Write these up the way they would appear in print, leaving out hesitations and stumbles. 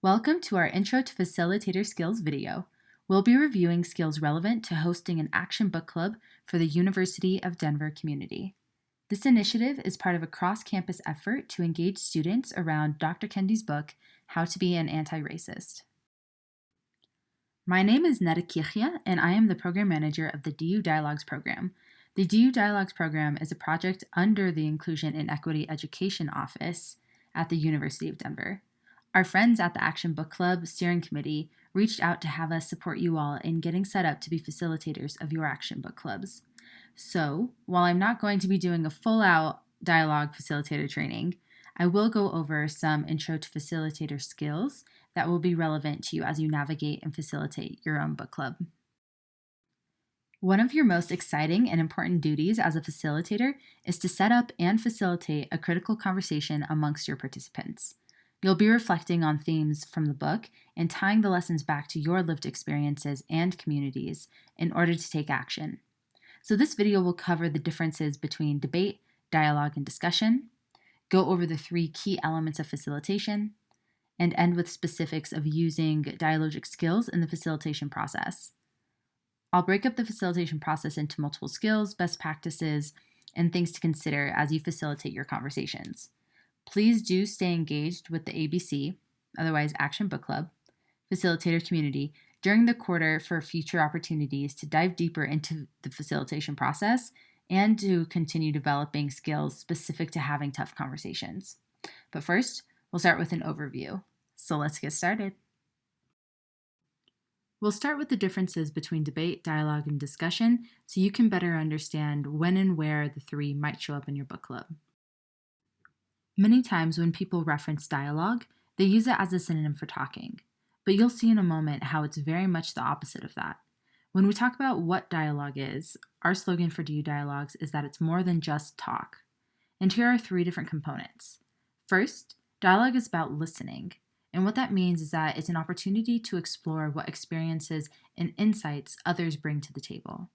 Welcome to our Intro to Facilitator Skills video. We'll be reviewing skills relevant to hosting an action book club for the University of Denver community. This initiative is part of a cross-campus effort to engage students around Dr. Kendi's book, How to Be an Anti-Racist. My name is Neda Kirchia, and I am the program manager of the DU Dialogues program. The DU Dialogues program is a project under the Inclusion and Equity Education Office at the University of Denver. Our friends at the Action Book Club Steering Committee reached out to have us support you all in getting set up to be facilitators of your Action Book Clubs. So, while I'm not going to be doing a full-out dialogue facilitator training, I will go over some intro to facilitator skills that will be relevant to you as you navigate and facilitate your own book club. One of your most exciting and important duties as a facilitator is to set up and facilitate a critical conversation amongst your participants. You'll be reflecting on themes from the book and tying the lessons back to your lived experiences and communities in order to take action. So this video will cover the differences between debate, dialogue, and discussion, go over the 3 key elements of facilitation, and end with specifics of using dialogic skills in the facilitation process. I'll break up the facilitation process into multiple skills, best practices, and things to consider as you facilitate your conversations. Please do stay engaged with the ABC, otherwise Action Book Club, facilitator community during the quarter for future opportunities to dive deeper into the facilitation process and to continue developing skills specific to having tough conversations. But first, we'll start with an overview. So let's get started. We'll start with the differences between debate, dialogue, and discussion so you can better understand when and where the 3 might show up in your book club. Many times when people reference dialogue, they use it as a synonym for talking, but you'll see in a moment how it's very much the opposite of that. When we talk about what dialogue is, our slogan for DU Dialogues is that it's more than just talk. And here are 3 different components. First, dialogue is about listening, and what that means is that it's an opportunity to explore what experiences and insights others bring to the table.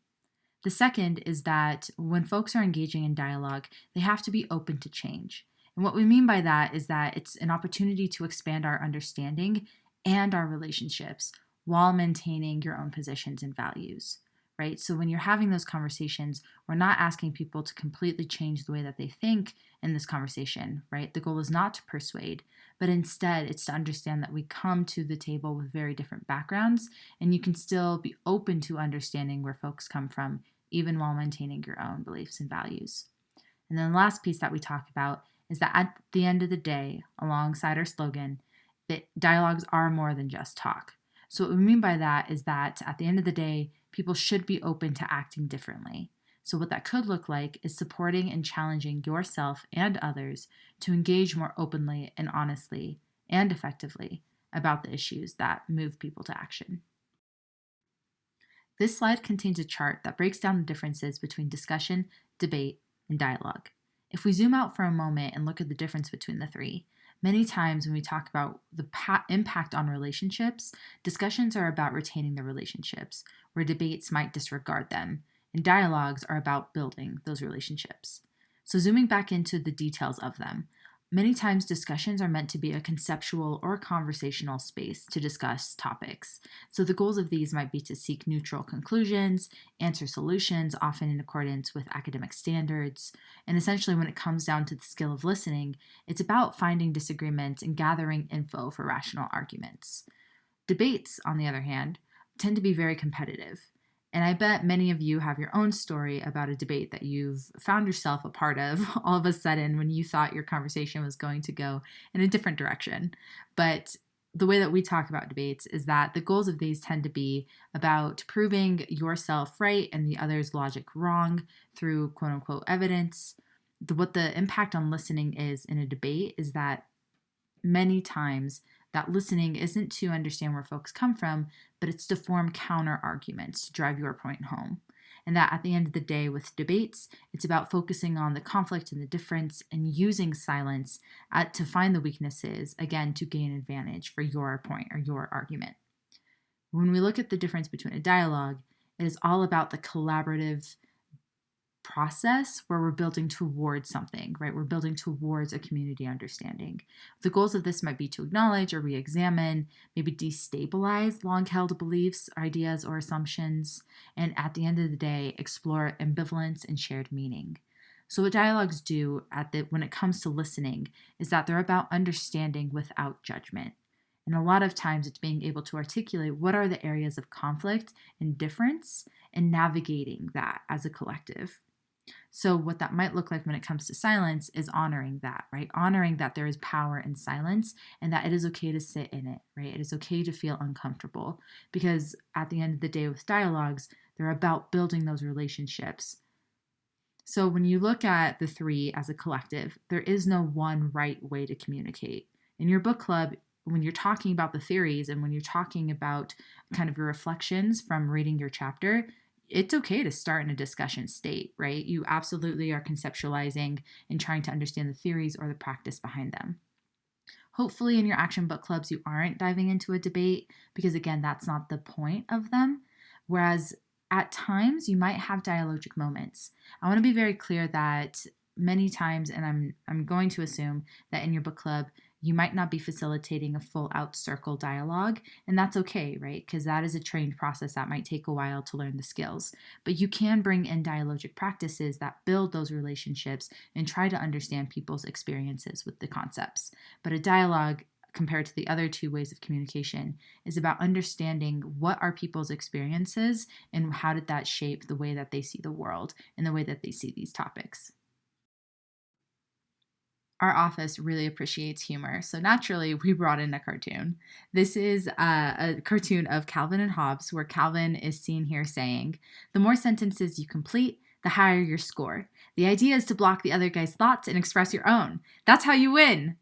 The second is that when folks are engaging in dialogue, they have to be open to change. And what we mean by that is that it's an opportunity to expand our understanding and our relationships while maintaining your own positions and values, right? So when you're having those conversations, we're not asking people to completely change the way that they think in this conversation, right? The goal is not to persuade, but instead it's to understand that we come to the table with very different backgrounds, and you can still be open to understanding where folks come from, even while maintaining your own beliefs and values. And then the last piece that we talk about is that at the end of the day, alongside our slogan, that dialogues are more than just talk. So what we mean by that is that at the end of the day, people should be open to acting differently. So what that could look like is supporting and challenging yourself and others to engage more openly and honestly and effectively about the issues that move people to action. This slide contains a chart that breaks down the differences between discussion, debate, and dialogue. If we zoom out for a moment and look at the difference between the 3, many times when we talk about the impact on relationships, discussions are about retaining the relationships, where debates might disregard them, and dialogues are about building those relationships. So zooming back into the details of them, many times discussions are meant to be a conceptual or conversational space to discuss topics. So the goals of these might be to seek neutral conclusions, answer solutions, often in accordance with academic standards. And essentially when it comes down to the skill of listening, it's about finding disagreements and gathering info for rational arguments. Debates, on the other hand, tend to be very competitive. And I bet many of you have your own story about a debate that you've found yourself a part of all of a sudden when you thought your conversation was going to go in a different direction. But the way that we talk about debates is that the goals of these tend to be about proving yourself right and the other's logic wrong through quote unquote evidence. What the impact on listening is in a debate is that many times that listening isn't to understand where folks come from, but it's to form counter arguments to drive your point home. And that at the end of the day with debates, it's about focusing on the conflict and the difference and using silence to find the weaknesses, again, to gain advantage for your point or your argument. When we look at the difference between a dialogue, it is all about the collaborative process where we're building towards something, right? We're building towards a community understanding. The goals of this might be to acknowledge or re-examine, maybe destabilize long-held beliefs, ideas, or assumptions, and at the end of the day, explore ambivalence and shared meaning. So what dialogues do when it comes to listening is that they're about understanding without judgment. And a lot of times it's being able to articulate what are the areas of conflict and difference and navigating that as a collective. So what that might look like when it comes to silence is honoring that, right? Honoring that there is power in silence and that it is okay to sit in it, right? It is okay to feel uncomfortable because at the end of the day with dialogues, they're about building those relationships. So when you look at the three as a collective, there is no one right way to communicate. In your book club, when you're talking about the theories and when you're talking about kind of your reflections from reading your chapter, it's okay to start in a discussion state, right? You absolutely are conceptualizing and trying to understand the theories or the practice behind them. Hopefully in your action book clubs, you aren't diving into a debate because again, that's not the point of them. Whereas at times you might have dialogic moments. I want to be very clear that many times, and I'm going to assume that in your book club, you might not be facilitating a full out circle dialogue, and that's okay, right? Because that is a trained process that might take a while to learn the skills. But you can bring in dialogic practices that build those relationships and try to understand people's experiences with the concepts. But a dialogue, compared to the other two ways of communication, is about understanding what are people's experiences and how did that shape the way that they see the world and the way that they see these topics. Our office really appreciates humor, so naturally we brought in a cartoon. This is a cartoon of Calvin and Hobbes, where Calvin is seen here saying, "The more sentences you complete, the higher your score. The idea is to block the other guy's thoughts and express your own. That's how you win."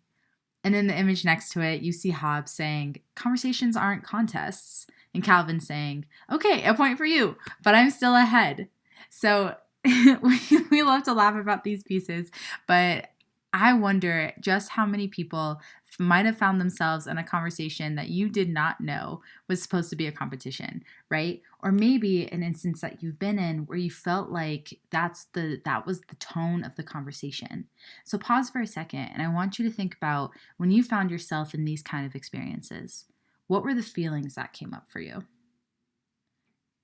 And in the image next to it, you see Hobbes saying, "Conversations aren't contests." And Calvin saying, "Okay, a point for you, but I'm still ahead." So we love to laugh about these pieces, but I wonder just how many people might have found themselves in a conversation that you did not know was supposed to be a competition, right? Or maybe an instance that you've been in where you felt like that was the tone of the conversation. So pause for a second, and I want you to think about when you found yourself in these kind of experiences. What were the feelings that came up for you?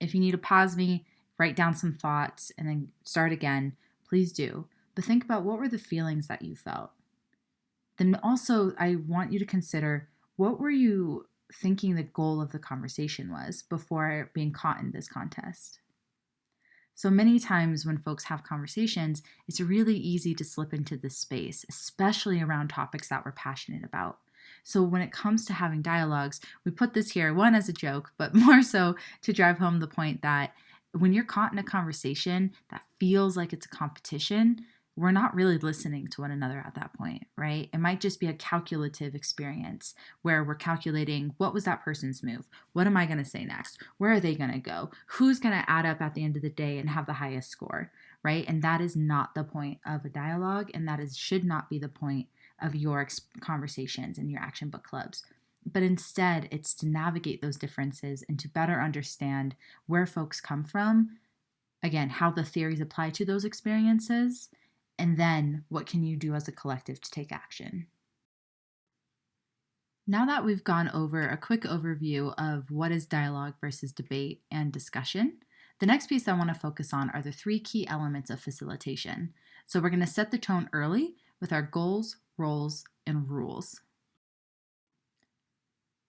If you need to pause me, write down some thoughts, and then start again, please do. But think about what were the feelings that you felt. Then also, I want you to consider what were you thinking the goal of the conversation was before being caught in this contest. So many times when folks have conversations, it's really easy to slip into this space, especially around topics that we're passionate about. So when it comes to having dialogues, we put this here, one as a joke, but more so to drive home the point that when you're caught in a conversation that feels like it's a competition, we're not really listening to one another at that point, right? It might just be a calculative experience where we're calculating what was that person's move? What am I going to say next? Where are they going to go? Who's going to add up at the end of the day and have the highest score, right? And that is not the point of a dialogue, and should not be the point of your conversations and your action book clubs. But instead, it's to navigate those differences and to better understand where folks come from, again, how the theories apply to those experiences, and then what can you do as a collective to take action? Now that we've gone over a quick overview of what is dialogue versus debate and discussion, the next piece I want to focus on are the three key elements of facilitation. So we're going to set the tone early with our goals, roles, and rules.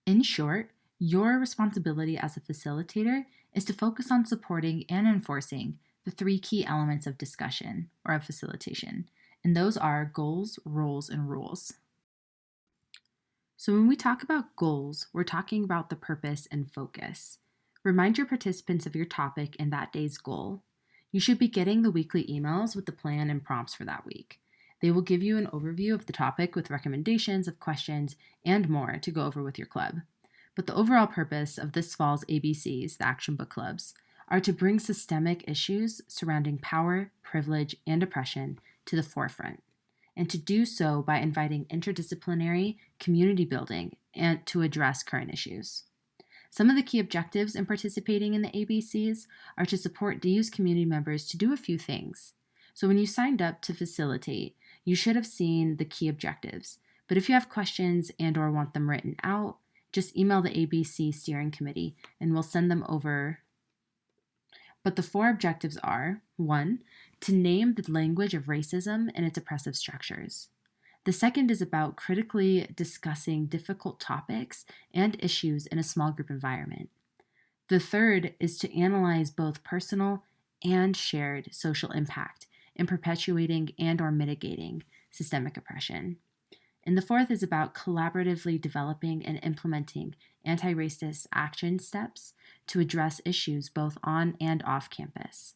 In short, your responsibility as a facilitator is to focus on supporting and enforcing the three key elements of discussion or of facilitation, and those are goals, roles, and rules. So when we talk about goals, we're talking about the purpose and focus. Remind your participants of your topic and that day's goal. You should be getting the weekly emails with the plan and prompts for that week. They will give you an overview of the topic with recommendations of questions and more to go over with your club. But the overall purpose of this fall's ABCs, the Action Book Clubs, are to bring systemic issues surrounding power, privilege, and oppression to the forefront, and to do so by inviting interdisciplinary community building and to address current issues. Some of the key objectives in participating in the ABCs are to support DU's community members to do a few things. So when you signed up to facilitate, you should have seen the key objectives. But if you have questions and or want them written out, just email the ABC steering committee and we'll send them over. But the 4 objectives are: 1, to name the language of racism and its oppressive structures. The second is about critically discussing difficult topics and issues in a small group environment. The third is to analyze both personal and shared social impact in perpetuating and or mitigating systemic oppression. And the fourth is about collaboratively developing and implementing anti-racist action steps to address issues both on and off campus.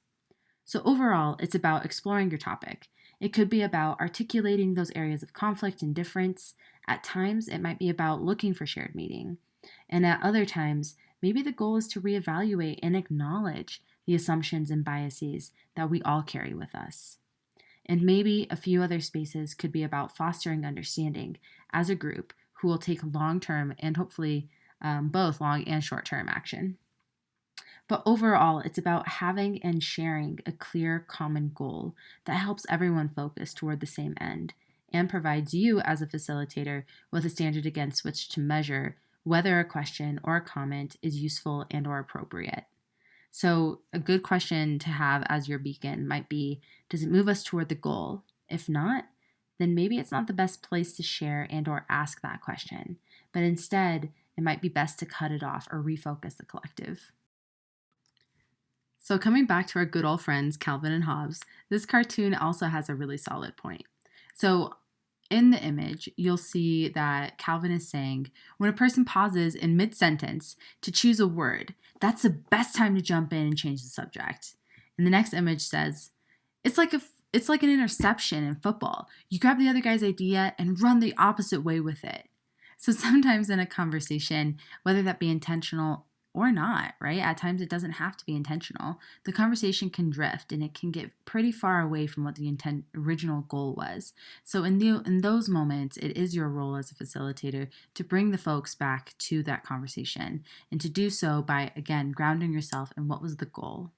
So overall, it's about exploring your topic. It could be about articulating those areas of conflict and difference. At times, it might be about looking for shared meaning. And at other times, maybe the goal is to reevaluate and acknowledge the assumptions and biases that we all carry with us. And maybe a few other spaces could be about fostering understanding as a group who will take long-term and hopefully both long and short-term action. But overall, it's about having and sharing a clear common goal that helps everyone focus toward the same end and provides you as a facilitator with a standard against which to measure whether a question or a comment is useful and or appropriate. So a good question to have as your beacon might be, does it move us toward the goal? If not, then maybe it's not the best place to share and or ask that question, but instead it might be best to cut it off or refocus the collective. So coming back to our good old friends, Calvin and Hobbes, this cartoon also has a really solid point. So in the image, you'll see that Calvin is saying, when a person pauses in mid-sentence to choose a word, that's the best time to jump in and change the subject. And the next image says, it's like an interception in football. You grab the other guy's idea and run the opposite way with it. So sometimes in a conversation, whether that be intentional or not, right? At times it doesn't have to be intentional. The conversation can drift and it can get pretty far away from what the original goal was. So in those moments, it is your role as a facilitator to bring the folks back to that conversation and to do so by, again, grounding yourself in what was the goal.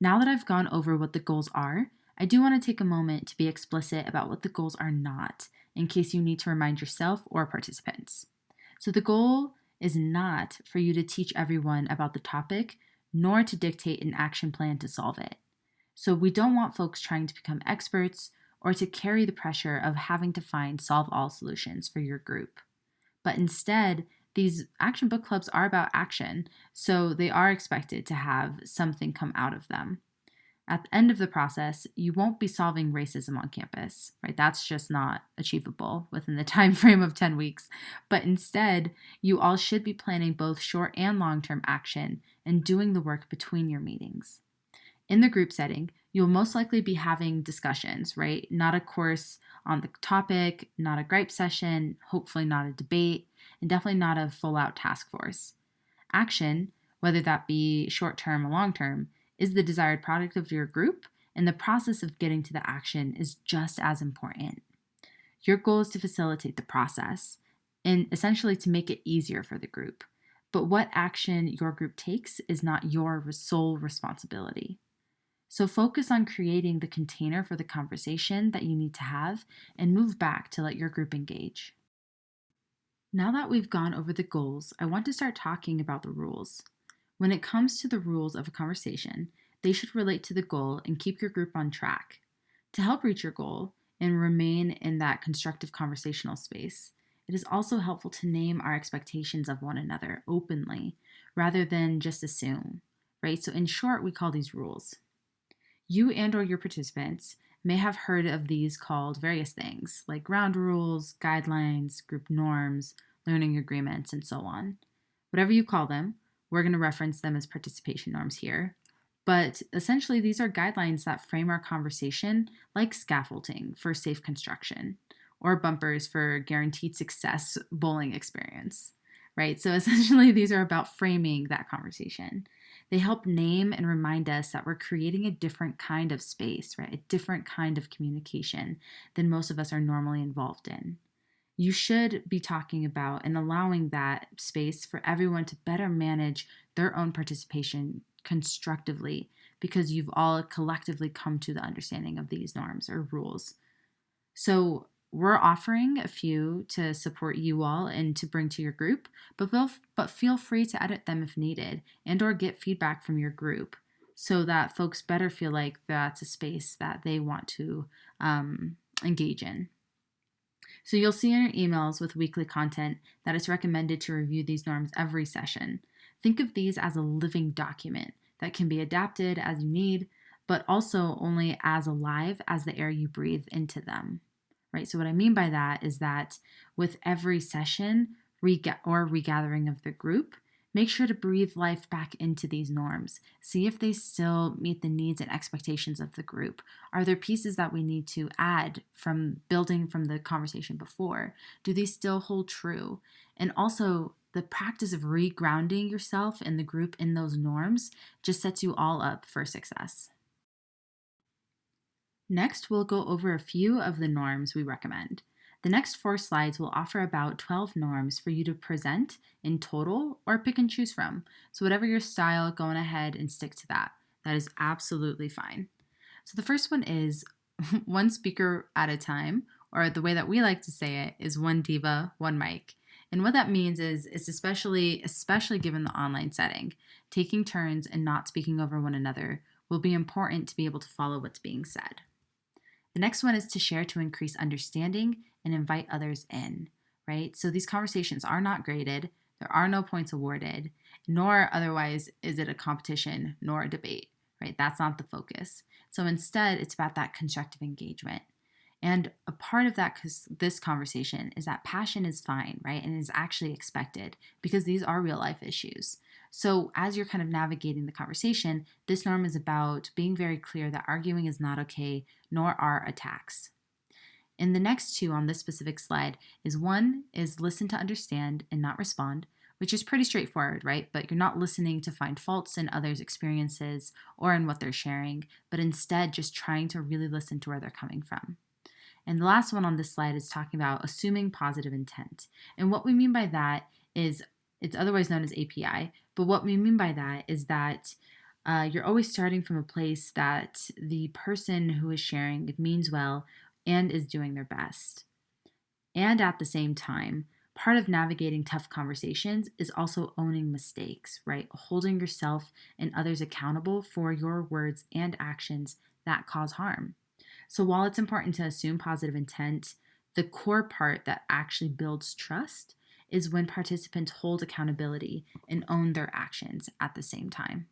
Now that I've gone over what the goals are, I do want to take a moment to be explicit about what the goals are not, in case you need to remind yourself or participants. So the goal is not for you to teach everyone about the topic, nor to dictate an action plan to solve it. So we don't want folks trying to become experts or to carry the pressure of having to find solve-all solutions for your group. But instead, these action book clubs are about action, so they are expected to have something come out of them. At the end of the process, you won't be solving racism on campus, right? That's just not achievable within the time frame of 10 weeks. But instead, you all should be planning both short and long-term action and doing the work between your meetings. In the group setting, you'll most likely be having discussions, right? Not a course on the topic, not a gripe session, hopefully not a debate, and definitely not a full-out task force. Action, whether that be short-term or long-term, is the desired product of your group, and the process of getting to the action is just as important. Your goal is to facilitate the process and essentially to make it easier for the group. But what action your group takes is not your sole responsibility. So focus on creating the container for the conversation that you need to have and move back to let your group engage. Now that we've gone over the goals, I want to start talking about the rules. When it comes to the rules of a conversation, they should relate to the goal and keep your group on track. To help reach your goal and remain in that constructive conversational space, it is also helpful to name our expectations of one another openly rather than just assume, right? So in short, we call these rules. You and or your participants may have heard of these called various things like ground rules, guidelines, group norms, learning agreements, and so on. Whatever you call them, we're going to reference them as participation norms here. But essentially, these are guidelines that frame our conversation like scaffolding for safe construction or bumpers for guaranteed success bowling experience, right? So essentially, these are about framing that conversation. They help name and remind us that we're creating a different kind of space, right? A different kind of communication than most of us are normally involved in. You should be talking about and allowing that space for everyone to better manage their own participation constructively because you've all collectively come to the understanding of these norms or rules. So we're offering a few to support you all and to bring to your group, but feel free to edit them if needed and or get feedback from your group so that folks better feel like that's a space that they want to engage in. So you'll see in your emails with weekly content that it's recommended to review these norms every session. Think of these as a living document that can be adapted as you need, but also only as alive as the air you breathe into them, right? So what I mean by that is that with every session or regathering of the group, make sure to breathe life back into these norms. See if they still meet the needs and expectations of the group. Are there pieces that we need to add from building from the conversation before? Do these still hold true? And also, the practice of regrounding yourself and the group in those norms just sets you all up for success. Next, we'll go over a few of the norms we recommend. The next 4 slides will offer about 12 norms for you to present in total or pick and choose from. So whatever your style, go on ahead and stick to that. That is absolutely fine. So the first one is one speaker at a time, or the way that we like to say it is one diva, one mic. And what that means is it's especially given the online setting, taking turns and not speaking over one another will be important to be able to follow what's being said. The next one is to share to increase understanding and invite others in, right? So these conversations are not graded, there are no points awarded, nor otherwise is it a competition nor a debate, right? That's not the focus. So instead, it's about that constructive engagement. And a part of that, this conversation, is that passion is fine, right? And is actually expected because these are real life issues. So as you're kind of navigating the conversation, this norm is about being very clear that arguing is not okay, nor are attacks. And the next 2 on this specific slide is one is listen to understand and not respond, which is pretty straightforward, right? But you're not listening to find faults in others' experiences or in what they're sharing, but instead just trying to really listen to where they're coming from. And the last one on this slide is talking about assuming positive intent. And what we mean by that is, it's otherwise known as API, but what we mean by that is that you're always starting from a place that the person who is sharing means well and is doing their best. And at the same time, part of navigating tough conversations is also owning mistakes, right? Holding yourself and others accountable for your words and actions that cause harm. So while it's important to assume positive intent, the core part that actually builds trust is when participants hold accountability and own their actions at the same time.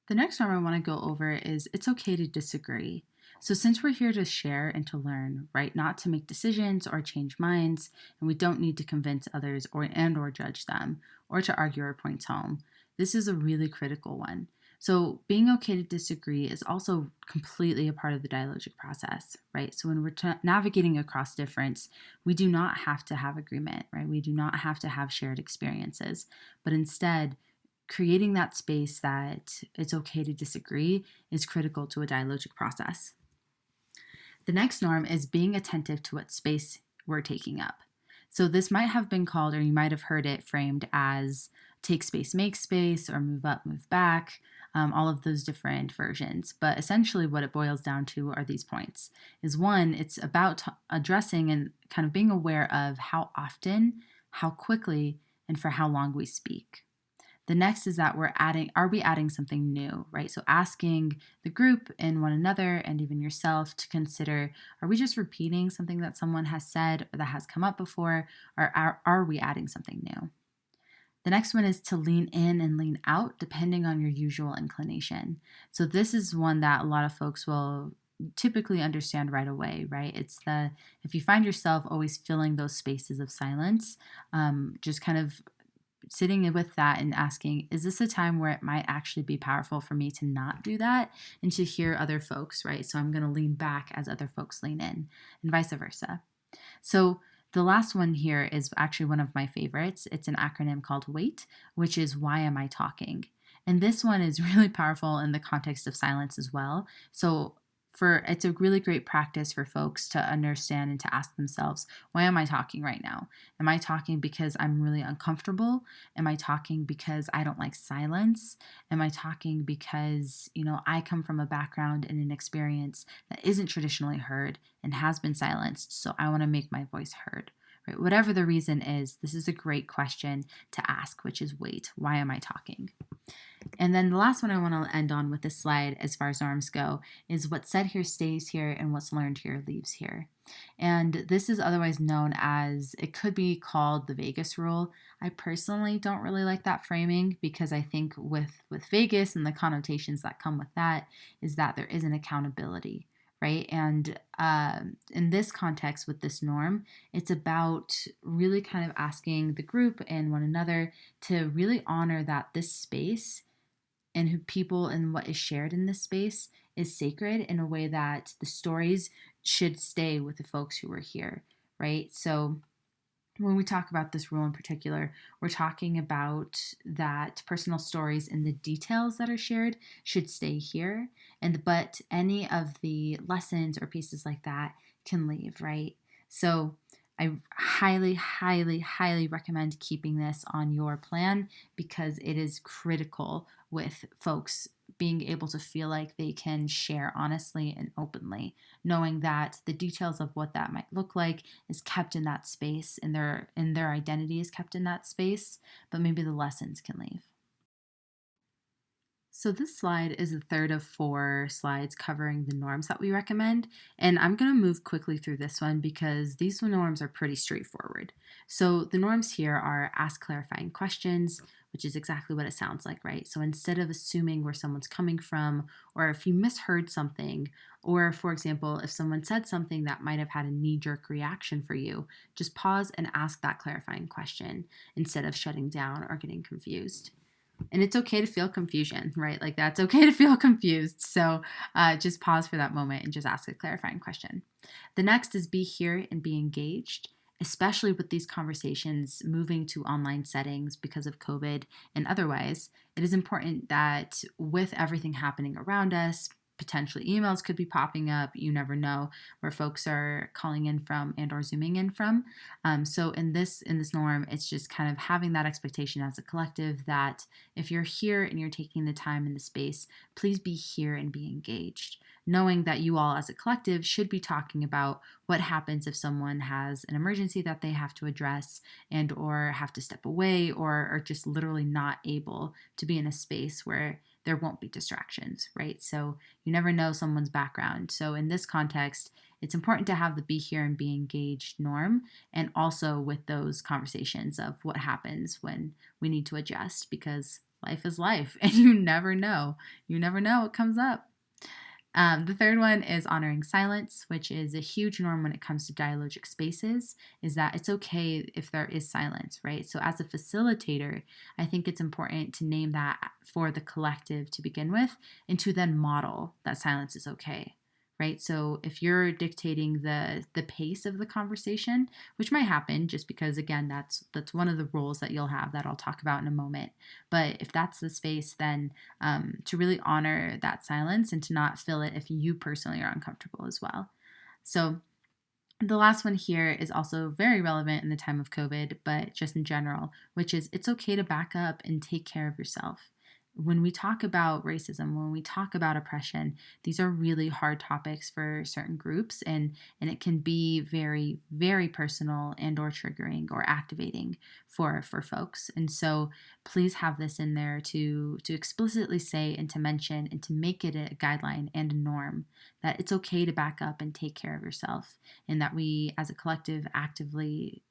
The next norm I want to go over is it's okay to disagree. So since we're here to share and to learn, right, not to make decisions or change minds, and we don't need to convince others or judge them or to argue our points home, this is a really critical one. So being okay to disagree is also completely a part of the dialogic process, right? So when we're navigating across difference, we do not have to have agreement, right? We do not have to have shared experiences, but instead, creating that space that it's okay to disagree is critical to a dialogic process. The next norm is being attentive to what space we're taking up. So this might have been called, or you might have heard it framed as take space, make space, or move up, move back, all of those different versions. But essentially what it boils down to are these points. Is one, it's about addressing and kind of being aware of how often, how quickly, and for how long we speak. The next is that are we adding something new, right? So asking the group and one another and even yourself to consider, are we just repeating something that someone has said or that has come up before, or are we adding something new? The next one is to lean in and lean out depending on your usual inclination. So this is one that a lot of folks will typically understand right away, right? It's if you find yourself always filling those spaces of silence, just kind of sitting with that and asking, is this a time where it might actually be powerful for me to not do that and to hear other folks, right? So I'm going to lean back as other folks lean in and vice versa. So the last one here is actually one of my favorites. It's an acronym called WAIT, which is why am I talking? And this one is really powerful in the context of silence as well. So It's a really great practice for folks to understand and to ask themselves, why am I talking right now? Am I talking because I'm really uncomfortable? Am I talking because I don't like silence? Am I talking because, I come from a background and an experience that isn't traditionally heard and has been silenced, so I want to make my voice heard? Right? Whatever the reason is, this is a great question to ask, which is, wait, why am I talking? And then the last one I want to end on with this slide, as far as norms go, is what's said here stays here and what's learned here leaves here. And this is otherwise known as, it could be called the Vegas rule. I personally don't really like that framing because I think with Vegas and the connotations that come with that is that there is an accountability, right? And in this context with this norm, it's about really kind of asking the group and one another to really honor that this space and who people and what is shared in this space is sacred in a way that the stories should stay with the folks who are here, right? So when we talk about this rule in particular, we're talking about that personal stories and the details that are shared should stay here, but any of the lessons or pieces like that can leave, right? So I highly, highly, highly recommend keeping this on your plan because it is critical with folks being able to feel like they can share honestly and openly, knowing that the details of what that might look like is kept in that space and their identity is kept in that space, but maybe the lessons can leave. So this slide is the third of 4 slides covering the norms that we recommend, and I'm going to move quickly through this one because these norms are pretty straightforward. So the norms here are ask clarifying questions, which is exactly what it sounds like, right? So instead of assuming where someone's coming from, or if you misheard something, or for example, if someone said something that might have had a knee-jerk reaction for you, just pause and ask that clarifying question instead of shutting down or getting confused. And it's okay to feel confusion, right? Like that's okay to feel confused. So just pause for that moment and just ask a clarifying question. The next is be here and be engaged, especially with these conversations moving to online settings because of COVID and otherwise. It is important that with everything happening around us, potentially emails could be popping up. You never know where folks are calling in from and or zooming in from. So in this norm, it's just kind of having that expectation as a collective that if you're here and you're taking the time and the space, please be here and be engaged. Knowing that you all as a collective should be talking about what happens if someone has an emergency that they have to address and or have to step away or are just literally not able to be in a space where there won't be distractions, right? So you never know someone's background. So in this context, it's important to have the be here and be engaged norm, and also with those conversations of what happens when we need to adjust because life is life and you never know. You never know what comes up. The third one is honoring silence, which is a huge norm when it comes to dialogic spaces, is that it's okay if there is silence, right? So as a facilitator, I think it's important to name that for the collective to begin with and to then model that silence is okay. Right? So if you're dictating the pace of the conversation, which might happen just because again that's one of the roles that you'll have that I'll talk about in a moment. But if that's the space, then to really honor that silence and to not fill it if you personally are uncomfortable as well. So the last one here is also very relevant in the time of COVID, but just in general, which is it's okay to back up and take care of yourself. When we talk about racism, when we talk about oppression, these are really hard topics for certain groups, and it can be very, very personal and or triggering or activating for folks. And so please have this in there to explicitly say and to mention and to make it a guideline and a norm that it's okay to back up and take care of yourself, and that we as a collective actively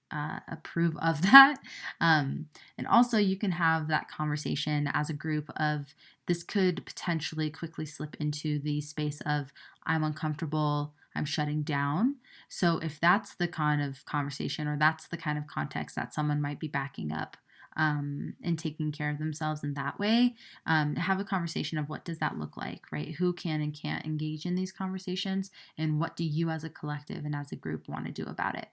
approve of that. And also, you can have that conversation as a group of this could potentially quickly slip into the space of I'm uncomfortable, I'm shutting down. So, if that's the kind of conversation or that's the kind of context that someone might be backing up and taking care of themselves in that way, have a conversation of what does that look like, right? Who can and can't engage in these conversations, and what do you as a collective and as a group want to do about it?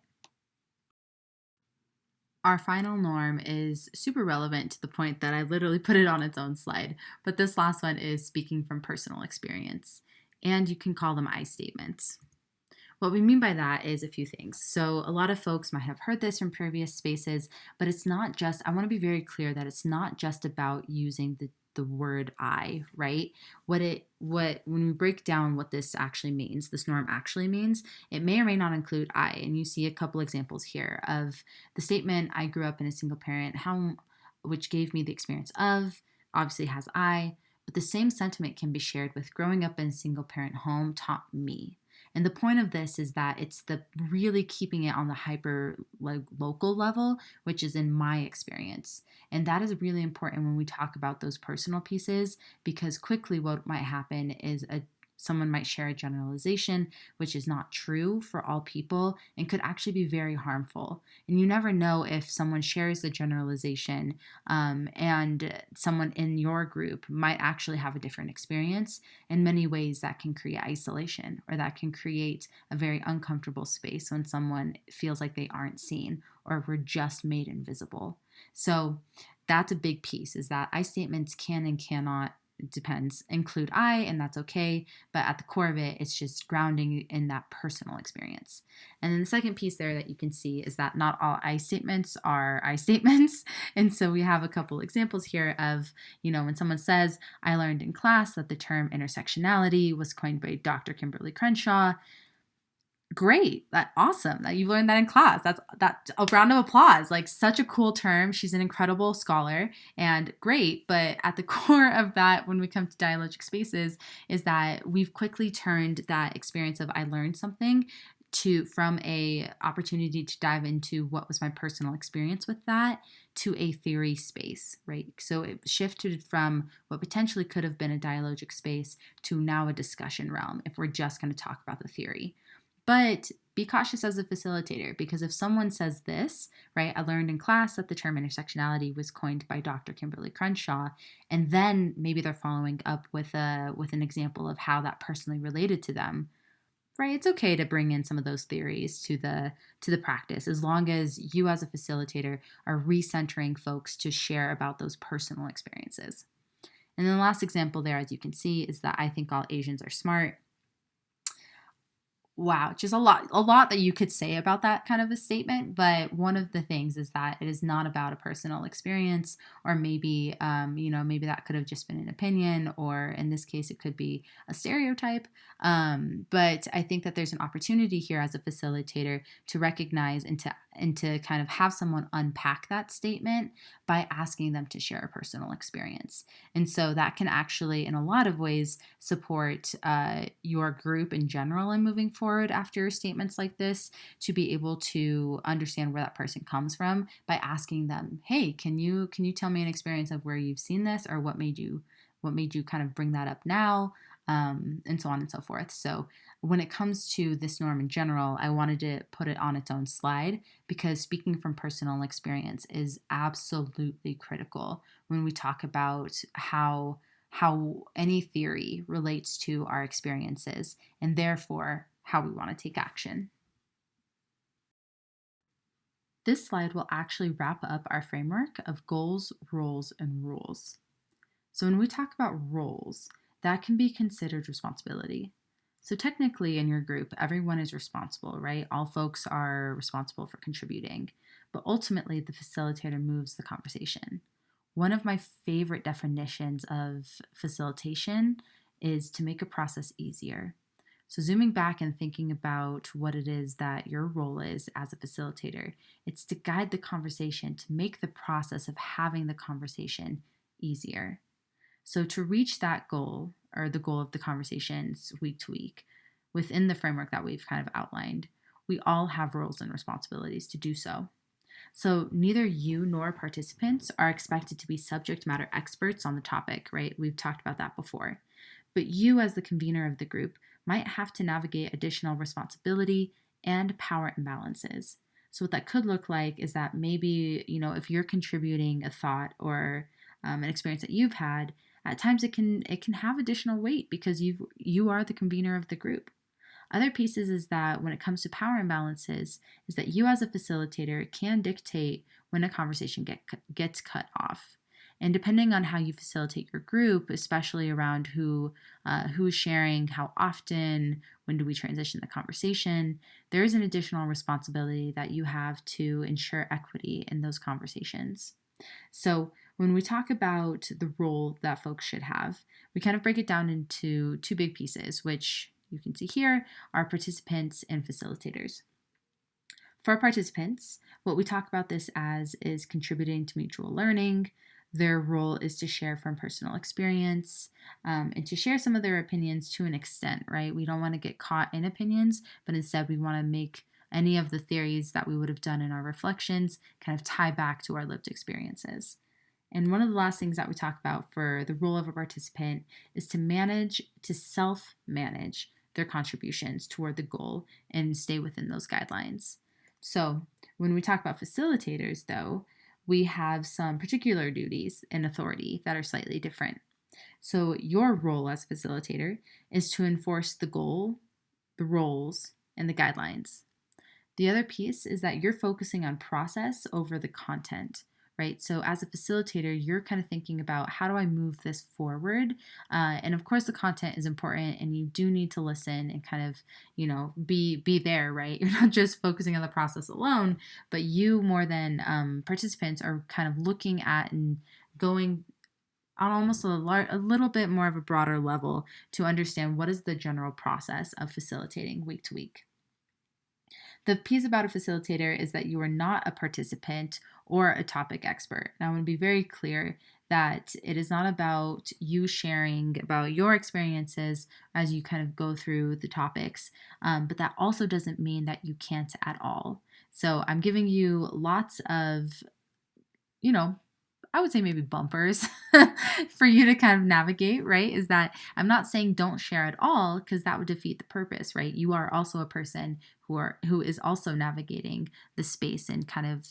Our final norm is super relevant to the point that I literally put it on its own slide, but this last one is speaking from personal experience. and you can call them I statements. What we mean by that is a few things. So a lot of folks might have heard this from previous spaces, but it's not just, I want to be very clear that it's not just about using the word I, right? When we break down what this actually means, this norm actually means, it may or may not include I. And you see a couple examples here of the statement, I grew up in a single parent home, which gave me the experience of, obviously has I, but the same sentiment can be shared with growing up in a single parent home taught me. And the point of this is that it's the really keeping it on the hyper local level, which is in my experience. And that is really important when we talk about those personal pieces, because quickly what might happen is someone might share a generalization, which is not true for all people and could actually be very harmful. And you never know if someone shares the generalization and someone in your group might actually have a different experience. In many ways, that can create isolation, or that can create a very uncomfortable space when someone feels like they aren't seen or were just made invisible. So that's a big piece, is that I statements can and cannot, it depends, include I, and that's okay. But at the core of it, it's just grounding in that personal experience. And then the second piece there that you can see is that not all I statements are I statements. And so we have a couple examples here of, when someone says, I learned in class that the term intersectionality was coined by Dr. Kimberly Crenshaw. Great. Awesome that you learned that in class. That's a round of applause. Like, such a cool term. She's an incredible scholar and great. But at the core of that, when we come to dialogic spaces, is that we've quickly turned that experience of I learned something from a opportunity to dive into what was my personal experience with that to a theory space, right? So it shifted from what potentially could have been a dialogic space to now a discussion realm if we're just going to talk about the theory. But be cautious as a facilitator, because if someone says this, right, I learned in class that the term intersectionality was coined by Dr. Kimberly Crenshaw, and then maybe they're following up with an example of how that personally related to them, right? It's okay to bring in some of those theories to the practice, as long as you as a facilitator are recentering folks to share about those personal experiences. And then the last example there, as you can see, is that I think all Asians are smart. Wow, just a lot that you could say about that kind of a statement. But one of the things is that it is not about a personal experience, or maybe, maybe that could have just been an opinion, or in this case, it could be a stereotype. But I think that there's an opportunity here as a facilitator to recognize and to kind of have someone unpack that statement by asking them to share a personal experience. And so that can actually, in a lot of ways, support your group in general in moving forward after statements like this, to be able to understand where that person comes from by asking them, hey, can you tell me an experience of where you've seen this, or what made you kind of bring that up now, and so on and so forth. So when it comes to this norm in general, I wanted to put it on its own slide, because speaking from personal experience is absolutely critical when we talk about how any theory relates to our experiences, and therefore how we want to take action. This slide will actually wrap up our framework of goals, roles, and rules. So when we talk about roles, that can be considered responsibility. So technically in your group, everyone is responsible, right? All folks are responsible for contributing, but ultimately the facilitator moves the conversation. One of my favorite definitions of facilitation is to make a process easier. So zooming back and thinking about what it is that your role is as a facilitator, it's to guide the conversation, to make the process of having the conversation easier. So to reach that goal, or the goal of the conversations week to week, within the framework that we've kind of outlined, we all have roles and responsibilities to do so. So neither you nor participants are expected to be subject matter experts on the topic, right? We've talked about that before. But you, as the convener of the group, might have to navigate additional responsibility and power imbalances. So what that could look like is that maybe, if you're contributing a thought or an experience that you've had, at times it can have additional weight because you are the convener of the group. Other pieces is that when it comes to power imbalances, is that you as a facilitator can dictate when a conversation gets cut off. And depending on how you facilitate your group, especially around who's sharing, how often, when do we transition the conversation, there is an additional responsibility that you have to ensure equity in those conversations. So when we talk about the role that folks should have, we kind of break it down into two big pieces, which you can see here are participants and facilitators. For participants, what we talk about this as is contributing to mutual learning. Their role is to share from personal experience and to share some of their opinions to an extent, right? We don't want to get caught in opinions, but instead we want to make any of the theories that we would have done in our reflections kind of tie back to our lived experiences. And one of the last things that we talk about for the role of a participant is to self-manage their contributions toward the goal and stay within those guidelines. So when we talk about facilitators, though, we have some particular duties and authority that are slightly different. So your role as facilitator is to enforce the goal, the roles, and the guidelines. The other piece is that you're focusing on process over the content, right? So as a facilitator, you're kind of thinking about how do I move this forward? And of course, the content is important, and you do need to listen and kind of, be there, right? You're not just focusing on the process alone, but you more than participants are kind of looking at and going on almost a little bit more of a broader level to understand what is the general process of facilitating week to week. The piece about a facilitator is that you are not a participant or a topic expert. Now, I want to be very clear that it is not about you sharing about your experiences as you kind of go through the topics, but that also doesn't mean that you can't at all. So I'm giving you lots of, I would say maybe bumpers for you to kind of navigate, right? Is that I'm not saying don't share at all, because that would defeat the purpose, right? You are also a person who is also navigating the space and kind of,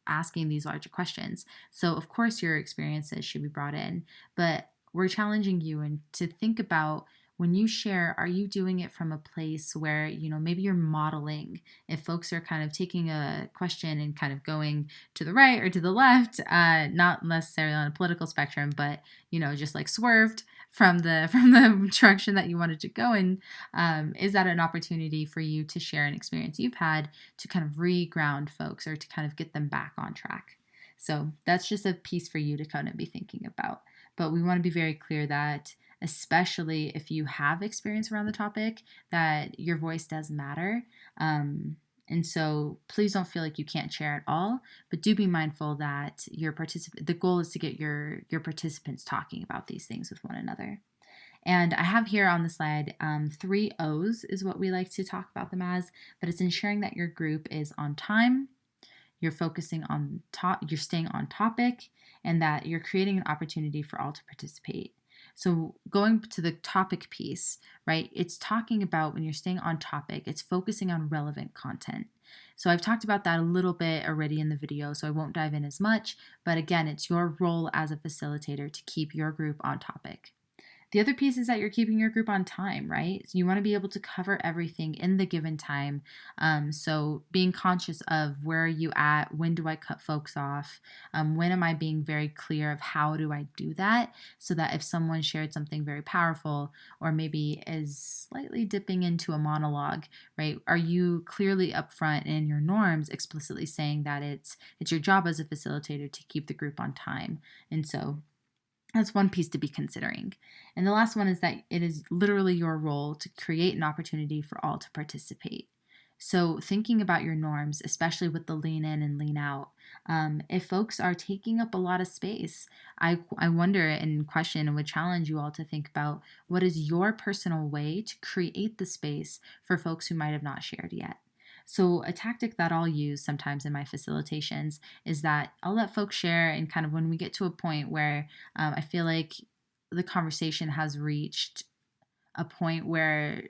asking these larger questions. So of course your experiences should be brought in, but we're challenging you and to think about when you share, are you doing it from a place where, maybe you're modeling if folks are kind of taking a question and kind of going to the right or to the left, not necessarily on a political spectrum, but, just like swerved from the direction that you wanted to go in. Is that an opportunity for you to share an experience you've had to kind of re-ground folks or to kind of get them back on track? So that's just a piece for you to kind of be thinking about. But we want to be very clear that especially if you have experience around the topic, that your voice does matter. And so please don't feel like you can't share at all, but do be mindful that the goal is to get your participants talking about these things with one another. And I have here on the slide 3 O's is what we like to talk about them as, but it's ensuring that your group is on time, you're focusing on you're staying on topic, and that you're creating an opportunity for all to participate. So going to the topic piece, right, it's talking about when you're staying on topic, it's focusing on relevant content. So I've talked about that a little bit already in the video, so I won't dive in as much, but again, it's your role as a facilitator to keep your group on topic. The other piece is that you're keeping your group on time, right? So you want to be able to cover everything in the given time. So being conscious of where are you at, when do I cut folks off, when am I being very clear of how do I do that, so that if someone shared something very powerful or maybe is slightly dipping into a monologue, right? Are you clearly upfront in your norms explicitly saying that it's your job as a facilitator to keep the group on time? And so that's one piece to be considering. And the last one is that it is literally your role to create an opportunity for all to participate. So thinking about your norms, especially with the lean in and lean out, if folks are taking up a lot of space, I wonder and question and would challenge you all to think about what is your personal way to create the space for folks who might have not shared yet. So a tactic that I'll use sometimes in my facilitations is that I'll let folks share, and kind of when we get to a point where I feel like the conversation has reached a point where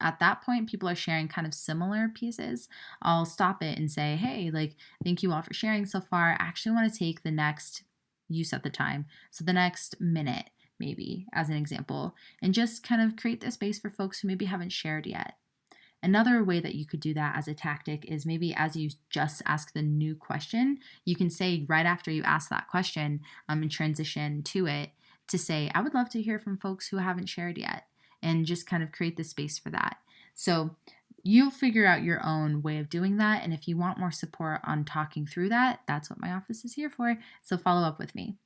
at that point people are sharing kind of similar pieces, I'll stop it and say, hey, like, thank you all for sharing so far. I actually want to take the next, you set the time, so the next minute maybe as an example, and just kind of create the space for folks who maybe haven't shared yet. Another way that you could do that as a tactic is maybe as you just ask the new question, you can say right after you ask that question and transition to it to say, I would love to hear from folks who haven't shared yet, and just kind of create the space for that. So you'll figure out your own way of doing that. And if you want more support on talking through that, that's what my office is here for. So follow up with me.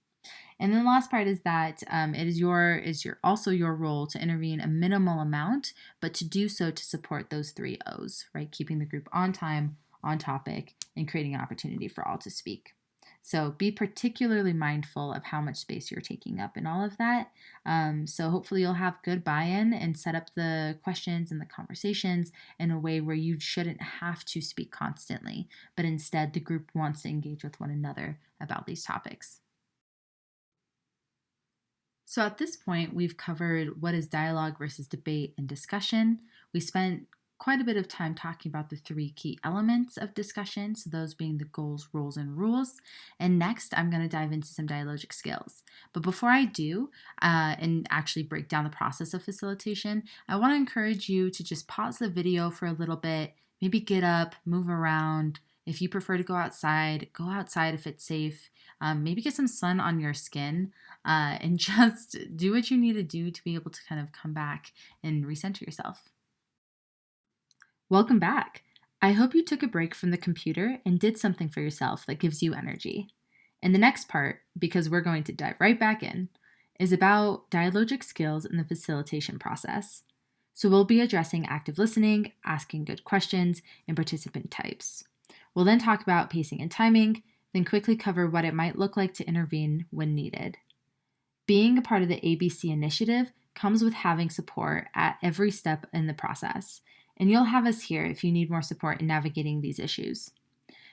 And then the last part is that it is also your role to intervene a minimal amount, but to do so to support those 3 O's, right? Keeping the group on time, on topic, and creating an opportunity for all to speak. So be particularly mindful of how much space you're taking up in all of that. So hopefully you'll have good buy-in and set up the questions and the conversations in a way where you shouldn't have to speak constantly, but instead the group wants to engage with one another about these topics. So at this point, we've covered what is dialogue versus debate and discussion. We spent quite a bit of time talking about the 3 key elements of discussion, so those being the goals, roles, and rules. And next, I'm going to dive into some dialogic skills. But before I do, and actually break down the process of facilitation, I want to encourage you to just pause the video for a little bit, maybe get up, move around. If you prefer to go outside if it's safe. Maybe get some sun on your skin and just do what you need to do to be able to kind of come back and recenter yourself. Welcome back. I hope you took a break from the computer and did something for yourself that gives you energy. And the next part, because we're going to dive right back in, is about dialogic skills in the facilitation process. So we'll be addressing active listening, asking good questions, and participant types. We'll then talk about pacing and timing, then quickly cover what it might look like to intervene when needed. Being a part of the ABC initiative comes with having support at every step in the process, and you'll have us here if you need more support in navigating these issues.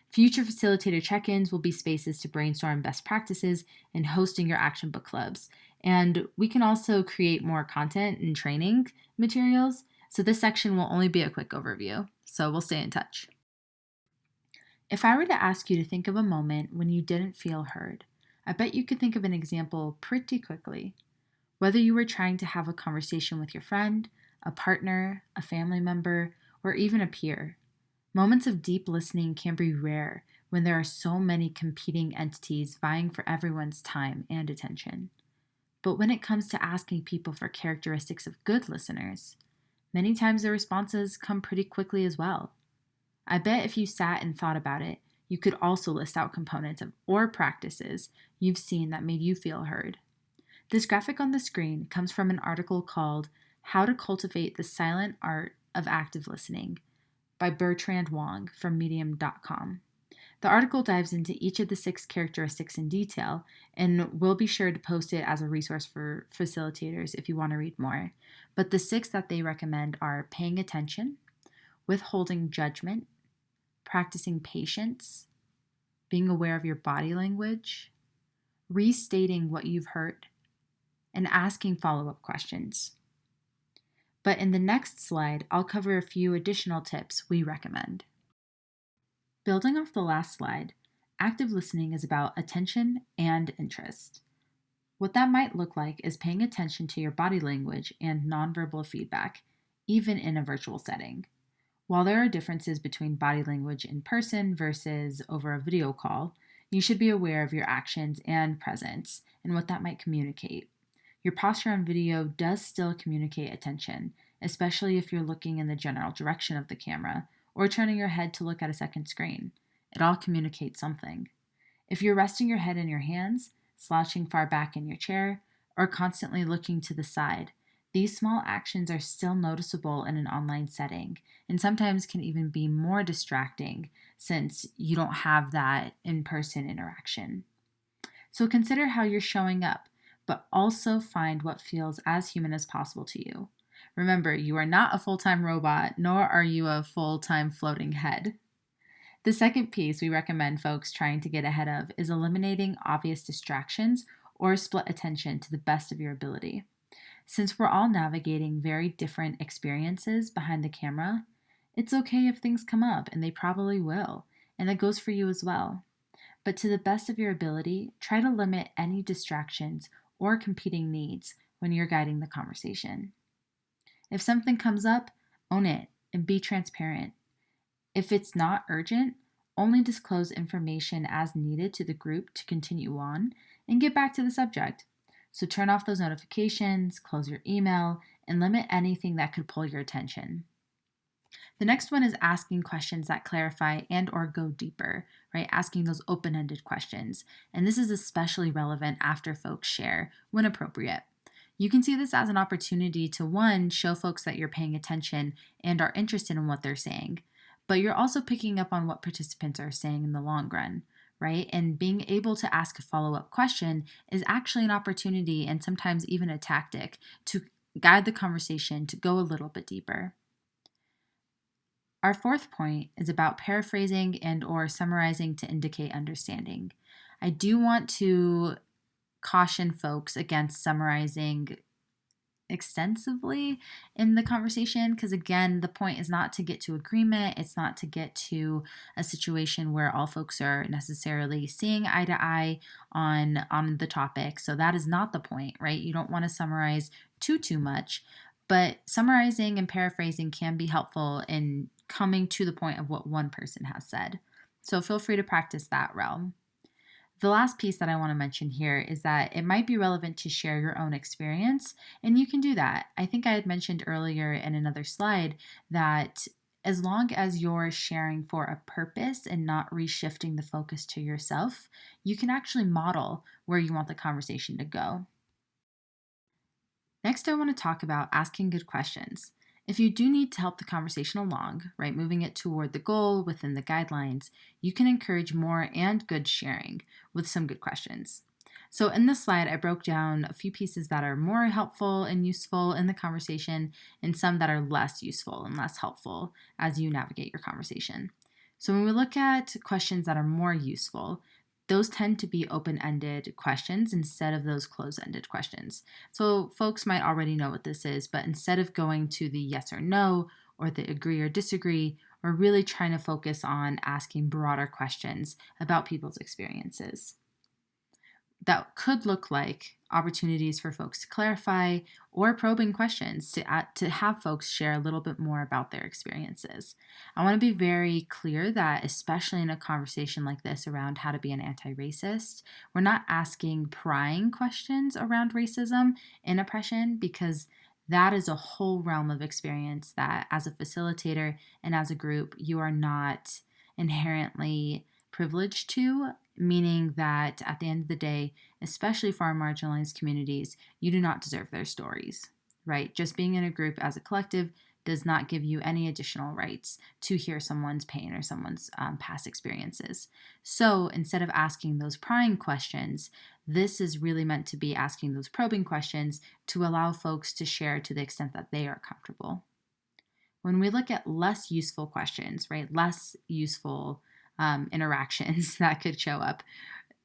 Future facilitator check-ins will be spaces to brainstorm best practices and hosting your action book clubs. And we can also create more content and training materials, so this section will only be a quick overview, so we'll stay in touch. If I were to ask you to think of a moment when you didn't feel heard, I bet you could think of an example pretty quickly. Whether you were trying to have a conversation with your friend, a partner, a family member, or even a peer. Moments of deep listening can be rare when there are so many competing entities vying for everyone's time and attention. But when it comes to asking people for characteristics of good listeners, many times the responses come pretty quickly as well. I bet if you sat and thought about it, you could also list out components or practices you've seen that made you feel heard. This graphic on the screen comes from an article called How to Cultivate the Silent Art of Active Listening by Bertrand Wong from medium.com. The article dives into each of the 6 characteristics in detail, and we'll be sure to post it as a resource for facilitators if you want to read more. But the 6 that they recommend are paying attention, withholding judgment, practicing patience, being aware of your body language, restating what you've heard, and asking follow-up questions. But in the next slide, I'll cover a few additional tips we recommend. Building off the last slide, active listening is about attention and interest. What that might look like is paying attention to your body language and nonverbal feedback, even in a virtual setting. While there are differences between body language in person versus over a video call, you should be aware of your actions and presence and what that might communicate. Your posture on video does still communicate attention, especially if you're looking in the general direction of the camera or turning your head to look at a second screen. It all communicates something. If you're resting your head in your hands, slouching far back in your chair, or constantly looking to the side, these small actions are still noticeable in an online setting, and sometimes can even be more distracting since you don't have that in-person interaction. So consider how you're showing up, but also find what feels as human as possible to you. Remember, you are not a full-time robot, nor are you a full-time floating head. The second piece we recommend folks trying to get ahead of is eliminating obvious distractions or split attention to the best of your ability. Since we're all navigating very different experiences behind the camera, it's okay if things come up, and they probably will, and that goes for you as well. But to the best of your ability, try to limit any distractions or competing needs when you're guiding the conversation. If something comes up, own it. and be transparent. If it's not urgent, only disclose information as needed to the group to continue on and get back to the subject. So turn off those notifications, close your email, and limit anything that could pull your attention. The next one is asking questions that clarify and or go deeper, right? Asking those open-ended questions. And this is especially relevant after folks share when appropriate. You can see this as an opportunity to, one, show folks that you're paying attention and are interested in what they're saying, but you're also picking up on what participants are saying in the long run, right? And being able to ask a follow-up question is actually an opportunity and sometimes even a tactic to guide the conversation to go a little bit deeper. Our fourth point is about paraphrasing and or summarizing to indicate understanding. I do want to caution folks against summarizing extensively in the conversation because, again, the point is not to get to agreement. It's not to get to a situation where all folks are necessarily seeing eye to eye on the topic. So that is not the point, right? You don't want to summarize too much, but summarizing and paraphrasing can be helpful in coming to the point of what one person has said. So feel free to practice that realm. The last piece that I want to mention here is that it might be relevant to share your own experience, and you can do that. I think I had mentioned earlier in another slide that as long as you're sharing for a purpose and not reshifting the focus to yourself, you can actually model where you want the conversation to go. Next, I want to talk about asking good questions. If you do need to help the conversation along, right, moving it toward the goal within the guidelines, you can encourage more and good sharing with some good questions. So in this slide, I broke down a few pieces that are more helpful and useful in the conversation and some that are less useful and less helpful as you navigate your conversation. So when we look at questions that are more useful, those tend to be open-ended questions instead of those closed-ended questions. So folks might already know what this is, but instead of going to the yes or no or the agree or disagree, we're really trying to focus on asking broader questions about people's experiences. That could look like opportunities for folks to clarify or probing questions to have folks share a little bit more about their experiences. I want to be very clear that, especially in a conversation like this around how to be an anti-racist, we're not asking prying questions around racism and oppression because that is a whole realm of experience that as a facilitator and as a group, you are not inherently privileged to, meaning that at the end of the day, especially for our marginalized communities, you do not deserve their stories, right? Just being in a group as a collective does not give you any additional rights to hear someone's pain or someone's past experiences. So instead of asking those prying questions, this is really meant to be asking those probing questions to allow folks to share to the extent that they are comfortable. When we look at less useful questions, right, less useful interactions that could show up.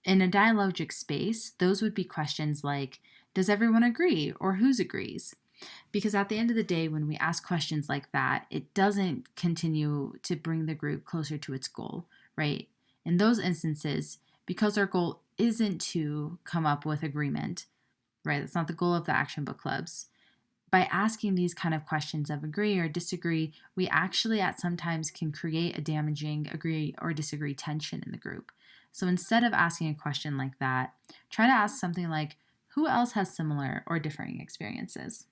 In a dialogic space, those would be questions like, does everyone agree or whose agrees? Because at the end of the day, when we ask questions like that, it doesn't continue to bring the group closer to its goal, right? In those instances, because our goal isn't to come up with agreement, right? That's not the goal of the action book clubs. By asking these kind of questions of agree or disagree, we actually at sometimes can create a damaging agree or disagree tension in the group. So instead of asking a question like that, try to ask something like, who else has similar or differing experiences?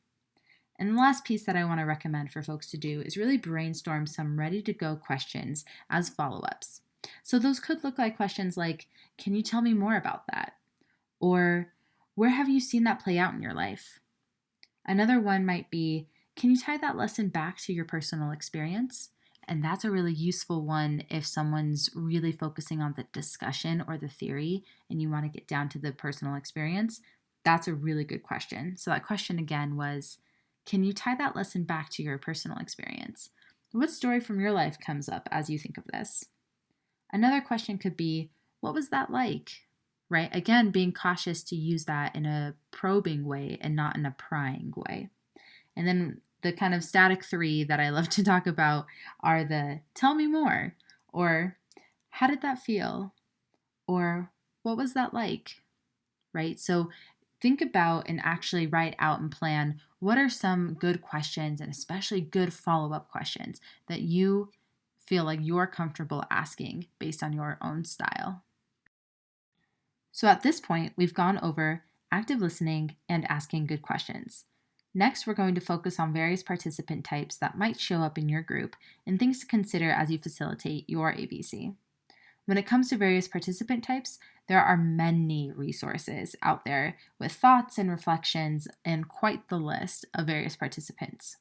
And the last piece that I want to recommend for folks to do is really brainstorm some ready-to-go questions as follow-ups. So those could look like questions like, can you tell me more about that? Or where have you seen that play out in your life? Another one might be, can you tie that lesson back to your personal experience? And that's a really useful one if someone's really focusing on the discussion or the theory and you want to get down to the personal experience. That's a really good question. So that question again was, can you tie that lesson back to your personal experience? What story from your life comes up as you think of this? Another question could be, what was that like? Right? Again, being cautious to use that in a probing way and not in a prying way. And then the kind of static three that I love to talk about are the tell me more, or how did that feel, or what was that like, right? So think about and actually write out and plan what are some good questions and especially good follow-up questions that you feel like you're comfortable asking based on your own style. So at this point, we've gone over active listening and asking good questions. Next, we're going to focus on various participant types that might show up in your group and things to consider as you facilitate your ABC. When it comes to various participant types, there are many resources out there with thoughts and reflections and quite the list of various participants.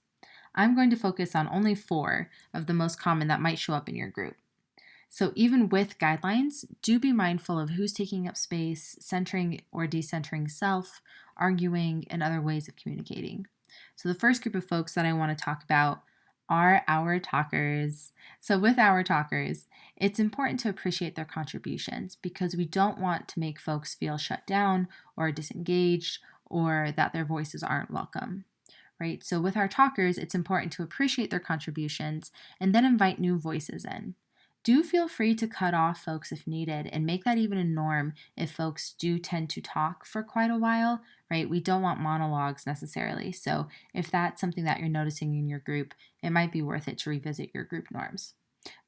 I'm going to focus on only 4 of the most common that might show up in your group. So even with guidelines, do be mindful of who's taking up space, centering or decentering self, arguing, and other ways of communicating. So the first group of folks that I want to talk about are our talkers. So with our talkers, it's important to appreciate their contributions because we don't want to make folks feel shut down or disengaged or that their voices aren't welcome. Right? So with our talkers, it's important to appreciate their contributions and then invite new voices in. Do feel free to cut off folks if needed and make that even a norm if folks do tend to talk for quite a while, right? We don't want monologues necessarily. So if that's something that you're noticing in your group, it might be worth it to revisit your group norms.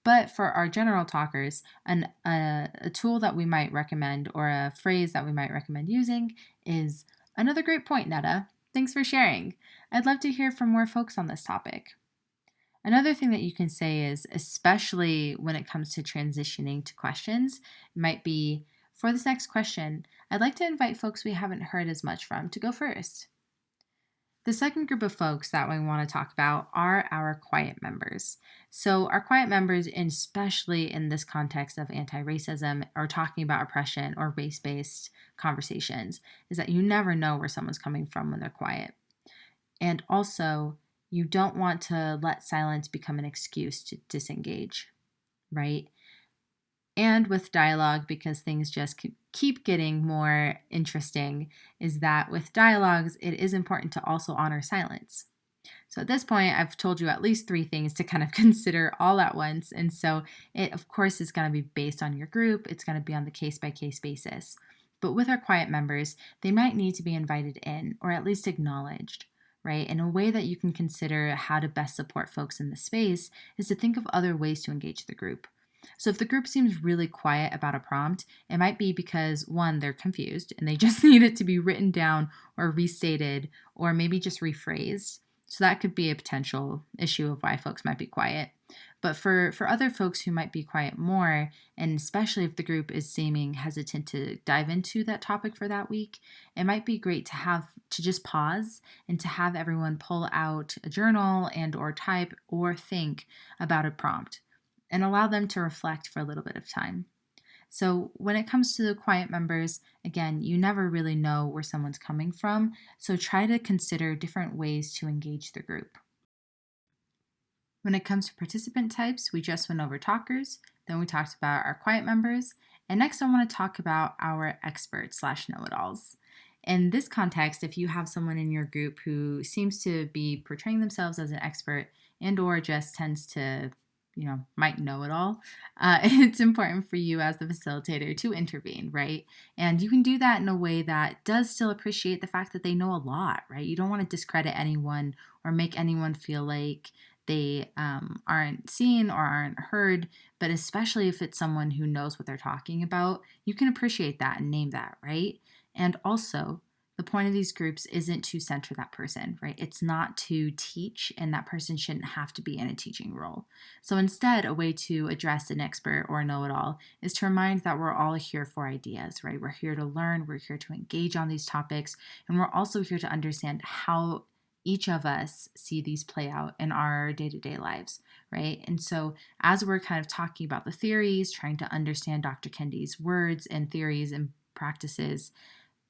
But for our general talkers, a tool that we might recommend or a phrase that we might recommend using is another great point, Netta. Thanks for sharing. I'd love to hear from more folks on this topic. Another thing that you can say is, especially when it comes to transitioning to questions, it might be, for this next question, I'd like to invite folks we haven't heard as much from to go first. The second group of folks that we want to talk about are our quiet members. So our quiet members, and especially in this context of anti-racism or talking about oppression or race-based conversations, is that you never know where someone's coming from when they're quiet. And also, you don't want to let silence become an excuse to disengage, right? And with dialogue, because things just keep getting more interesting, is that with dialogues, it is important to also honor silence. So at this point, I've told you at least 3 things to kind of consider all at once. And so it, of course, is going to be based on your group. It's going to be on the case-by-case basis. But with our quiet members, they might need to be invited in or at least acknowledged, right? And a way that you can consider how to best support folks in the space is to think of other ways to engage the group. So if the group seems really quiet about a prompt, it might be because, 1, they're confused and they just need it to be written down or restated or maybe just rephrased. So that could be a potential issue of why folks might be quiet. But for other folks who might be quiet more, and especially if the group is seeming hesitant to dive into that topic for that week, it might be great to just pause and to have everyone pull out a journal and or type or think about a prompt and allow them to reflect for a little bit of time. So when it comes to the quiet members, again, you never really know where someone's coming from, so try to consider different ways to engage the group. When it comes to participant types, we just went over talkers, then we talked about our quiet members, and next I want to talk about our experts/know-it-alls. In this context, if you have someone in your group who seems to be portraying themselves as an expert and or just tends to might know it all, it's important for you as the facilitator to intervene, right? And you can do that in a way that does still appreciate the fact that they know a lot, right? You don't want to discredit anyone or make anyone feel like they aren't seen or aren't heard, but especially if it's someone who knows what they're talking about, you can appreciate that and name that, right? And also, the point of these groups isn't to center that person, right? It's not to teach, and that person shouldn't have to be in a teaching role. So instead, a way to address an expert or a know-it-all is to remind that we're all here for ideas, right? We're here to learn, we're here to engage on these topics, and we're also here to understand how each of us see these play out in our day-to-day lives, right? And so as we're kind of talking about the theories, trying to understand Dr. Kendi's words and theories and practices,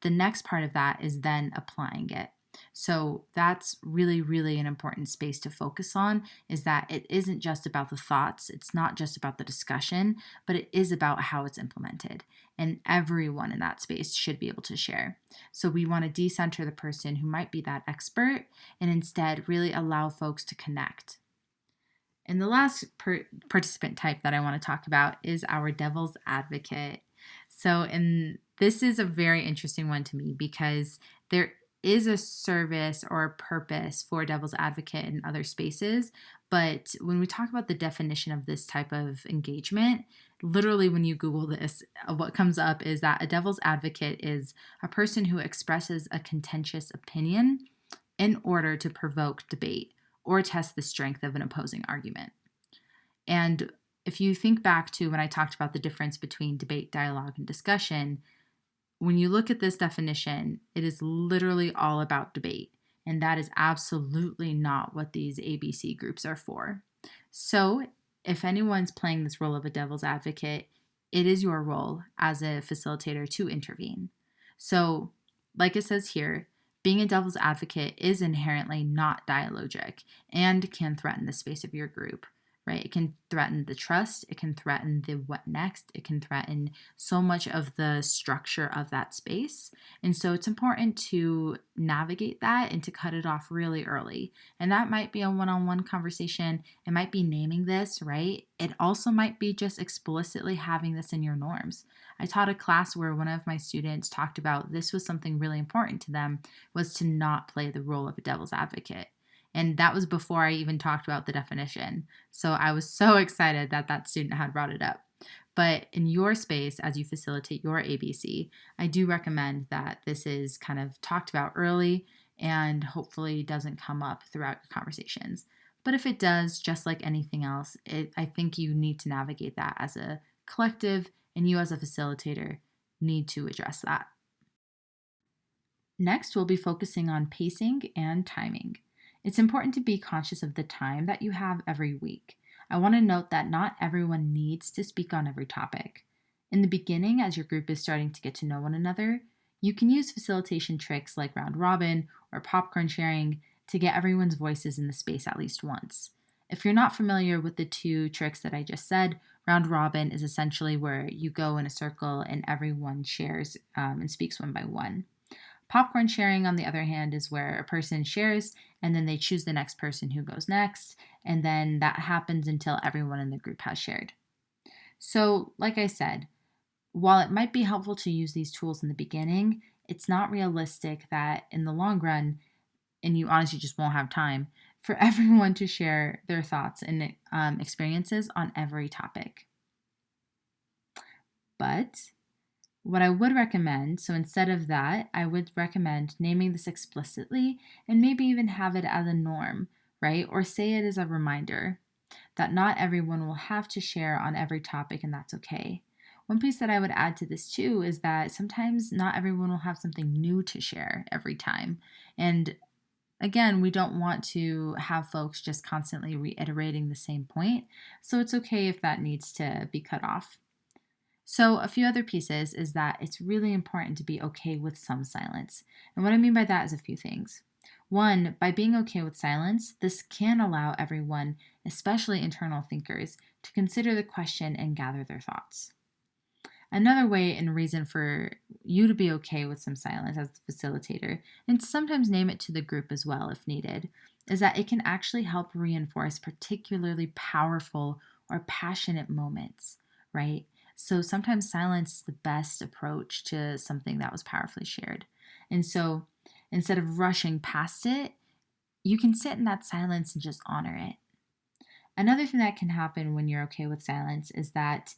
the next part of that is then applying it. So that's really, really an important space to focus on, is that it isn't just about the thoughts, it's not just about the discussion, but it is about how it's implemented. And everyone in that space should be able to share. So we want to decenter the person who might be that expert and instead really allow folks to connect. And the last participant type that I want to talk about is our devil's advocate. So in This is a very interesting one to me because there is a service or a purpose for devil's advocate in other spaces. But when we talk about the definition of this type of engagement, literally when you Google this, what comes up is that a devil's advocate is a person who expresses a contentious opinion in order to provoke debate or test the strength of an opposing argument. And if you think back to when I talked about the difference between debate, dialogue, and discussion, when you look at this definition, it is literally all about debate. And that is absolutely not what these ABC groups are for. So, if anyone's playing this role of a devil's advocate, it is your role as a facilitator to intervene. So, like it says here, being a devil's advocate is inherently not dialogic and can threaten the space of your group, right? It can threaten the trust, it can threaten the what next, it can threaten so much of the structure of that space. And so it's important to navigate that and to cut it off really early. And that might be a one-on-one conversation. It might be naming this, right? It also might be just explicitly having this in your norms. I taught a class where one of my students talked about this was something really important to them, was to not play the role of a devil's advocate. And that was before I even talked about the definition. So I was so excited that that student had brought it up. But in your space, as you facilitate your ABC, I do recommend that this is kind of talked about early and hopefully doesn't come up throughout your conversations. But if it does, just like anything else, I think you need to navigate that as a collective, and you as a facilitator need to address that. Next, we'll be focusing on pacing and timing. It's important to be conscious of the time that you have every week. I want to note that not everyone needs to speak on every topic. In the beginning, as your group is starting to get to know one another, you can use facilitation tricks like round robin or popcorn sharing to get everyone's voices in the space at least once. If you're not familiar with the two tricks that I just said, round robin is essentially where you go in a circle and everyone shares and speaks one by one. Popcorn sharing, on the other hand, is where a person shares and then they choose the next person who goes next, and then that happens until everyone in the group has shared. So, like I said, while it might be helpful to use these tools in the beginning, it's not realistic that in the long run, and you honestly just won't have time, for everyone to share their thoughts and experiences on every topic. But what I would recommend, so instead of that, I would recommend naming this explicitly and maybe even have it as a norm, right? Or say it as a reminder that not everyone will have to share on every topic, and that's okay. One piece that I would add to this too is that sometimes not everyone will have something new to share every time. And again, we don't want to have folks just constantly reiterating the same point, so it's okay if that needs to be cut off. So, a few other pieces is that it's really important to be okay with some silence. And what I mean by that is a few things. One, by being okay with silence, this can allow everyone, especially internal thinkers, to consider the question and gather their thoughts. Another way and reason for you to be okay with some silence as the facilitator, and sometimes name it to the group as well if needed, is that it can actually help reinforce particularly powerful or passionate moments, right? So sometimes silence is the best approach to something that was powerfully shared. And so instead of rushing past it, you can sit in that silence and just honor it. Another thing that can happen when you're okay with silence is that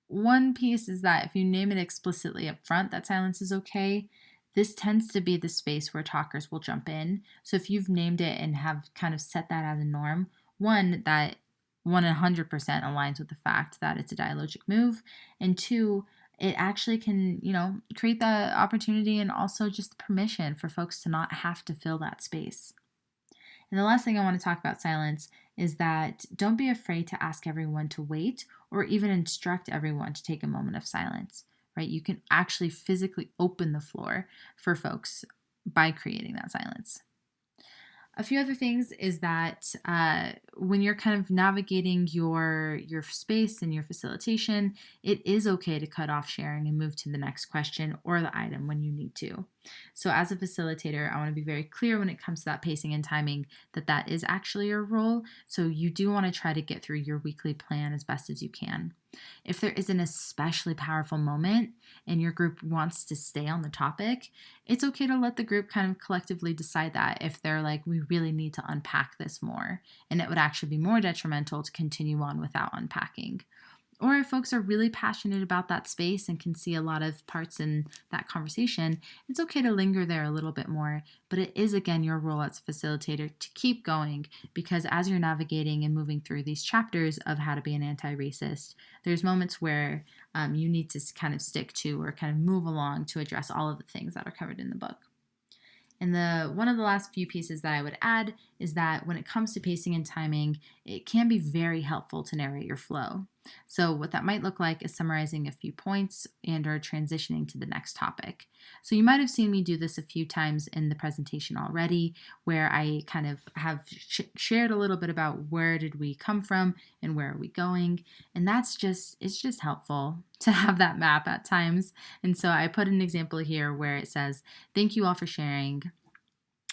one piece is that if you name it explicitly up front that silence is okay, this tends to be the space where talkers will jump in. So if you've named it and have kind of set that as a norm, one, that 100% aligns with the fact that it's a dialogic move, and two, it actually can, create the opportunity and also just the permission for folks to not have to fill that space. And the last thing I want to talk about silence is that don't be afraid to ask everyone to wait or even instruct everyone to take a moment of silence, right? You can actually physically open the floor for folks by creating that silence. A few other things is that when you're kind of navigating your space and your facilitation, it is okay to cut off sharing and move to the next question or the item when you need to. So as a facilitator, I want to be very clear when it comes to that pacing and timing that that is actually your role. So you do want to try to get through your weekly plan as best as you can. If there is an especially powerful moment and your group wants to stay on the topic, it's okay to let the group kind of collectively decide that if they're like, we really need to unpack this more, and it would actually be more detrimental to continue on without unpacking. Or if folks are really passionate about that space and can see a lot of parts in that conversation, it's okay to linger there a little bit more. But it is, again, your role as a facilitator to keep going, because as you're navigating and moving through these chapters of how to be an anti-racist, there's moments where you need to kind of stick to or kind of move along to address all of the things that are covered in the book. And one of the last few pieces that I would add is that when it comes to pacing and timing, it can be very helpful to narrate your flow. So what that might look like is summarizing a few points and or transitioning to the next topic. So you might have seen me do this a few times in the presentation already, where I kind of have shared a little bit about where did we come from and where are we going. And it's just helpful to have that map at times. And so I put an example here where it says, thank you all for sharing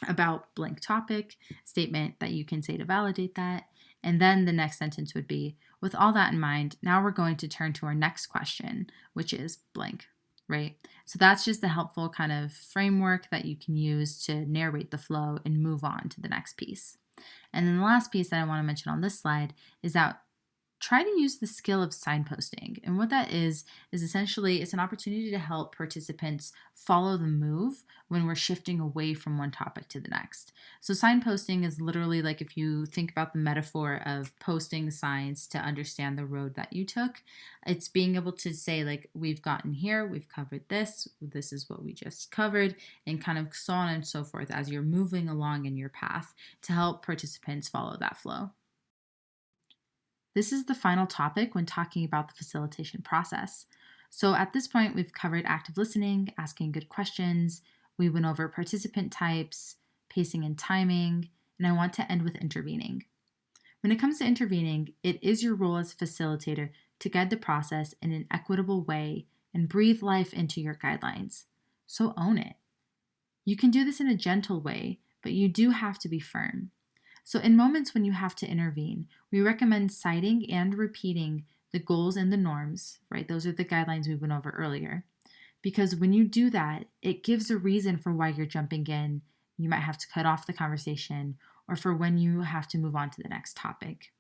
about blank topic, statement that you can say to validate that. And then the next sentence would be, with all that in mind, now we're going to turn to our next question, which is blank, right? So that's just a helpful kind of framework that you can use to narrate the flow and move on to the next piece. And then the last piece that I want to mention on this slide is that try to use the skill of signposting. And what that is essentially it's an opportunity to help participants follow the move when we're shifting away from one topic to the next. So signposting is literally like if you think about the metaphor of posting signs to understand the road that you took, it's being able to say like, we've gotten here, we've covered this is what we just covered, and kind of so on and so forth as you're moving along in your path to help participants follow that flow. This is the final topic when talking about the facilitation process. So at this point, we've covered active listening, asking good questions, we went over participant types, pacing and timing, and I want to end with intervening. When it comes to intervening, it is your role as a facilitator to guide the process in an equitable way and breathe life into your guidelines. So own it. You can do this in a gentle way, but you do have to be firm. So in moments when you have to intervene, we recommend citing and repeating the goals and the norms, right? Those are the guidelines we went over earlier. Because when you do that, it gives a reason for why you're jumping in. You might have to cut off the conversation or for when you have to move on to the next topic.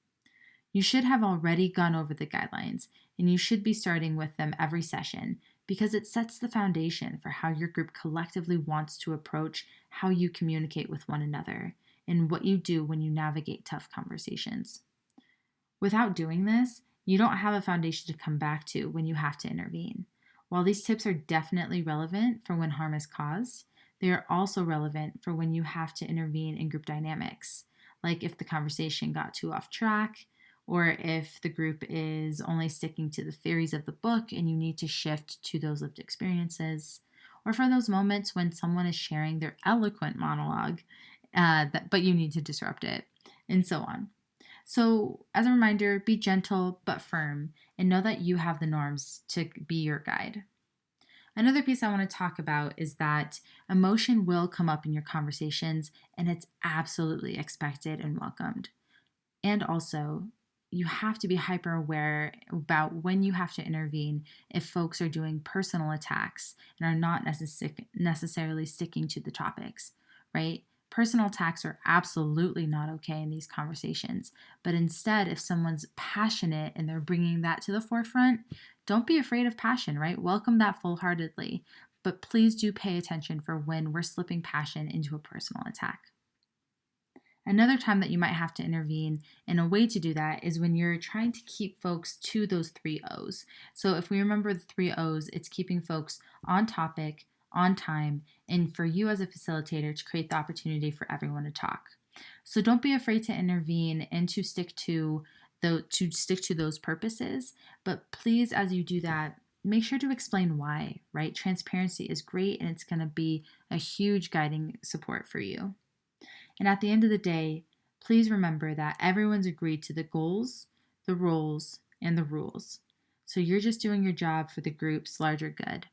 You should have already gone over the guidelines, and you should be starting with them every session because it sets the foundation for how your group collectively wants to approach how you communicate with one another and what you do when you navigate tough conversations. Without doing this, you don't have a foundation to come back to when you have to intervene. While these tips are definitely relevant for when harm is caused, they are also relevant for when you have to intervene in group dynamics, like if the conversation got too off track, or if the group is only sticking to the theories of the book and you need to shift to those lived experiences, or for those moments when someone is sharing their eloquent monologue but you need to disrupt it, and so on. So, as a reminder, be gentle but firm and know that you have the norms to be your guide. Another piece I want to talk about is that emotion will come up in your conversations and it's absolutely expected and welcomed. And also, you have to be hyper aware about when you have to intervene if folks are doing personal attacks and are not necessarily sticking to the topics, right? Personal attacks are absolutely not okay in these conversations, but instead, if someone's passionate and they're bringing that to the forefront, don't be afraid of passion, right? Welcome that full-heartedly, but please do pay attention for when we're slipping passion into a personal attack. Another time that you might have to intervene, and a way to do that is when you're trying to keep folks to those 3 O's. So if we remember the 3 O's, it's keeping folks on topic, on time, and for you as a facilitator to create the opportunity for everyone to talk. So don't be afraid to intervene and to stick to those purposes, but please, as you do that, make sure to explain why, right? Transparency is great and it's going to be a huge guiding support for you. And at the end of the day, please remember that everyone's agreed to the goals, the roles, and the rules. So you're just doing your job for the group's larger good.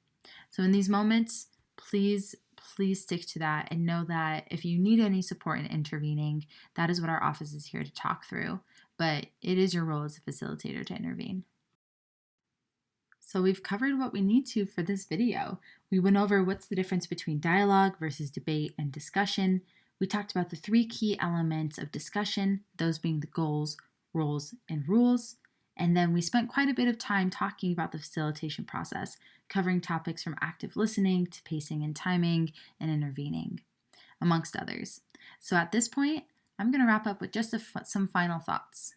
So in these moments, please please stick to that and know that if you need any support in intervening, that is what our office is here to talk through. But it is your role as a facilitator to intervene. So we've covered what we need to for this video. We went over what's the difference between dialogue versus debate and discussion. We talked about the 3 key elements of discussion, those being the goals, roles, and rules. And then we spent quite a bit of time talking about the facilitation process, covering topics from active listening to pacing and timing and intervening, amongst others. So at this point, I'm going to wrap up with just some final thoughts.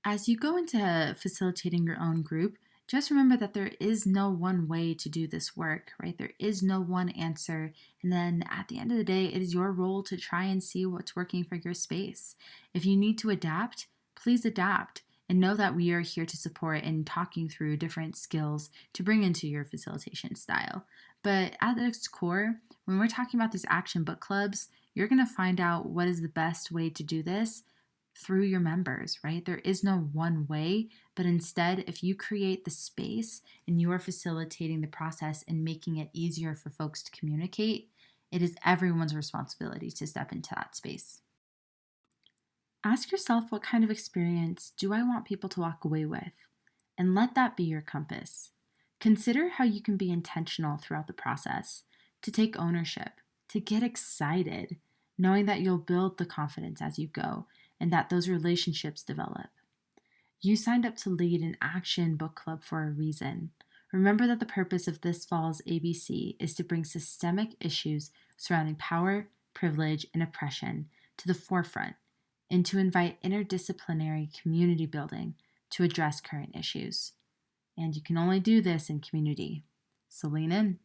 As you go into facilitating your own group, just remember that there is no one way to do this work, right? There is no one answer. And then at the end of the day, it is your role to try and see what's working for your space. If you need to adapt, please adapt. And know that we are here to support in talking through different skills to bring into your facilitation style. But at its core, when we're talking about these action book clubs, you're going to find out what is the best way to do this through your members, right? There is no one way, but instead, if you create the space and you are facilitating the process and making it easier for folks to communicate, it is everyone's responsibility to step into that space. Ask yourself, what kind of experience do I want people to walk away with? And let that be your compass. Consider how you can be intentional throughout the process, to take ownership, to get excited, knowing that you'll build the confidence as you go and that those relationships develop. You signed up to lead an action book club for a reason. Remember that the purpose of this fall's ABC is to bring systemic issues surrounding power, privilege, and oppression to the forefront, and to invite interdisciplinary community building to address current issues. And you can only do this in community. So lean in.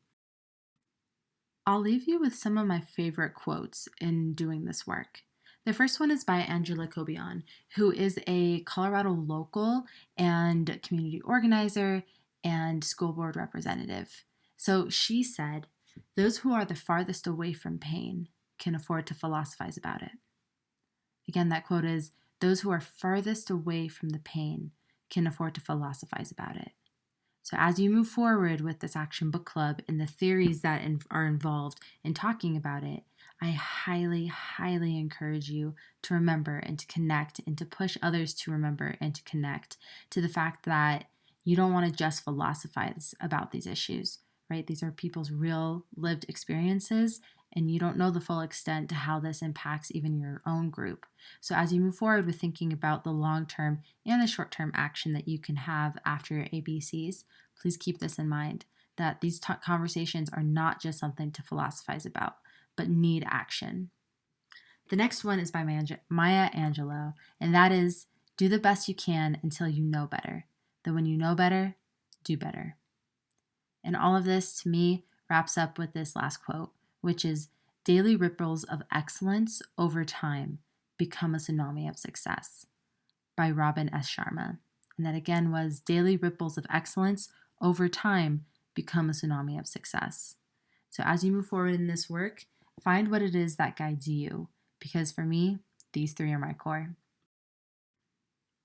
I'll leave you with some of my favorite quotes in doing this work. The first one is by Angela Cobian, who is a Colorado local and community organizer and school board representative. So she said, "Those who are the farthest away from pain can afford to philosophize about it." Again, that quote is, "Those who are farthest away from the pain can afford to philosophize about it." So as you move forward with this action book club and the theories that are involved in talking about it, I highly, highly encourage you to remember and to connect and to push others to remember and to connect to the fact that you don't want to just philosophize about these issues, right? These are people's real lived experiences, and you don't know the full extent to how this impacts even your own group. So as you move forward with thinking about the long-term and the short-term action that you can have after your ABCs, please keep this in mind, that these conversations are not just something to philosophize about, but need action. The next one is by Maya Angelou, and that is, "Do the best you can until you know better. Then when you know better, do better." And all of this, to me, wraps up with this last quote, which is, "Daily ripples of excellence over time become a tsunami of success," by Robin S. Sharma. And that again was, "Daily ripples of excellence over time become a tsunami of success." So as you move forward in this work, find what it is that guides you, because for me, these 3 are my core.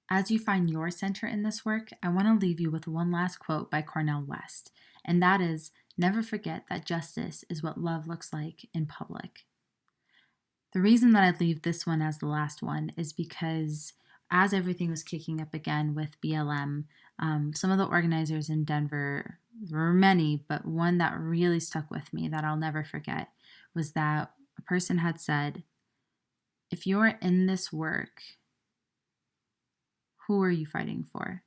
As you find your center in this work, I want to leave you with one last quote by Cornel West, and that is, "Never forget that justice is what love looks like in public." The reason that I leave this one as the last one is because as everything was kicking up again with BLM, some of the organizers in Denver, there were many, but one that really stuck with me that I'll never forget was that a person had said, "If you're in this work, who are you fighting for?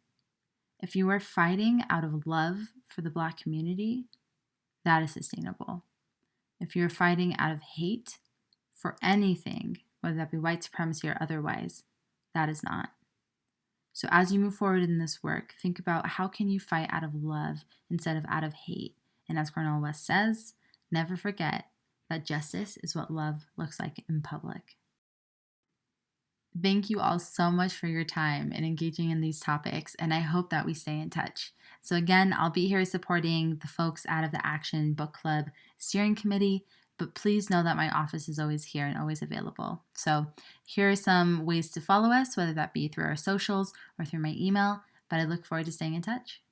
If you are fighting out of love for the Black community, that is sustainable. If you're fighting out of hate for anything, whether that be white supremacy or otherwise, that is not." So as you move forward in this work, think about how can you fight out of love instead of out of hate. And as Cornel West says, never forget that justice is what love looks like in public. Thank you all so much for your time and engaging in these topics, and I hope that we stay in touch. So again, I'll be here supporting the folks out of the Action Book Club Steering Committee, but please know that my office is always here and always available. So here are some ways to follow us, whether that be through our socials or through my email, but I look forward to staying in touch.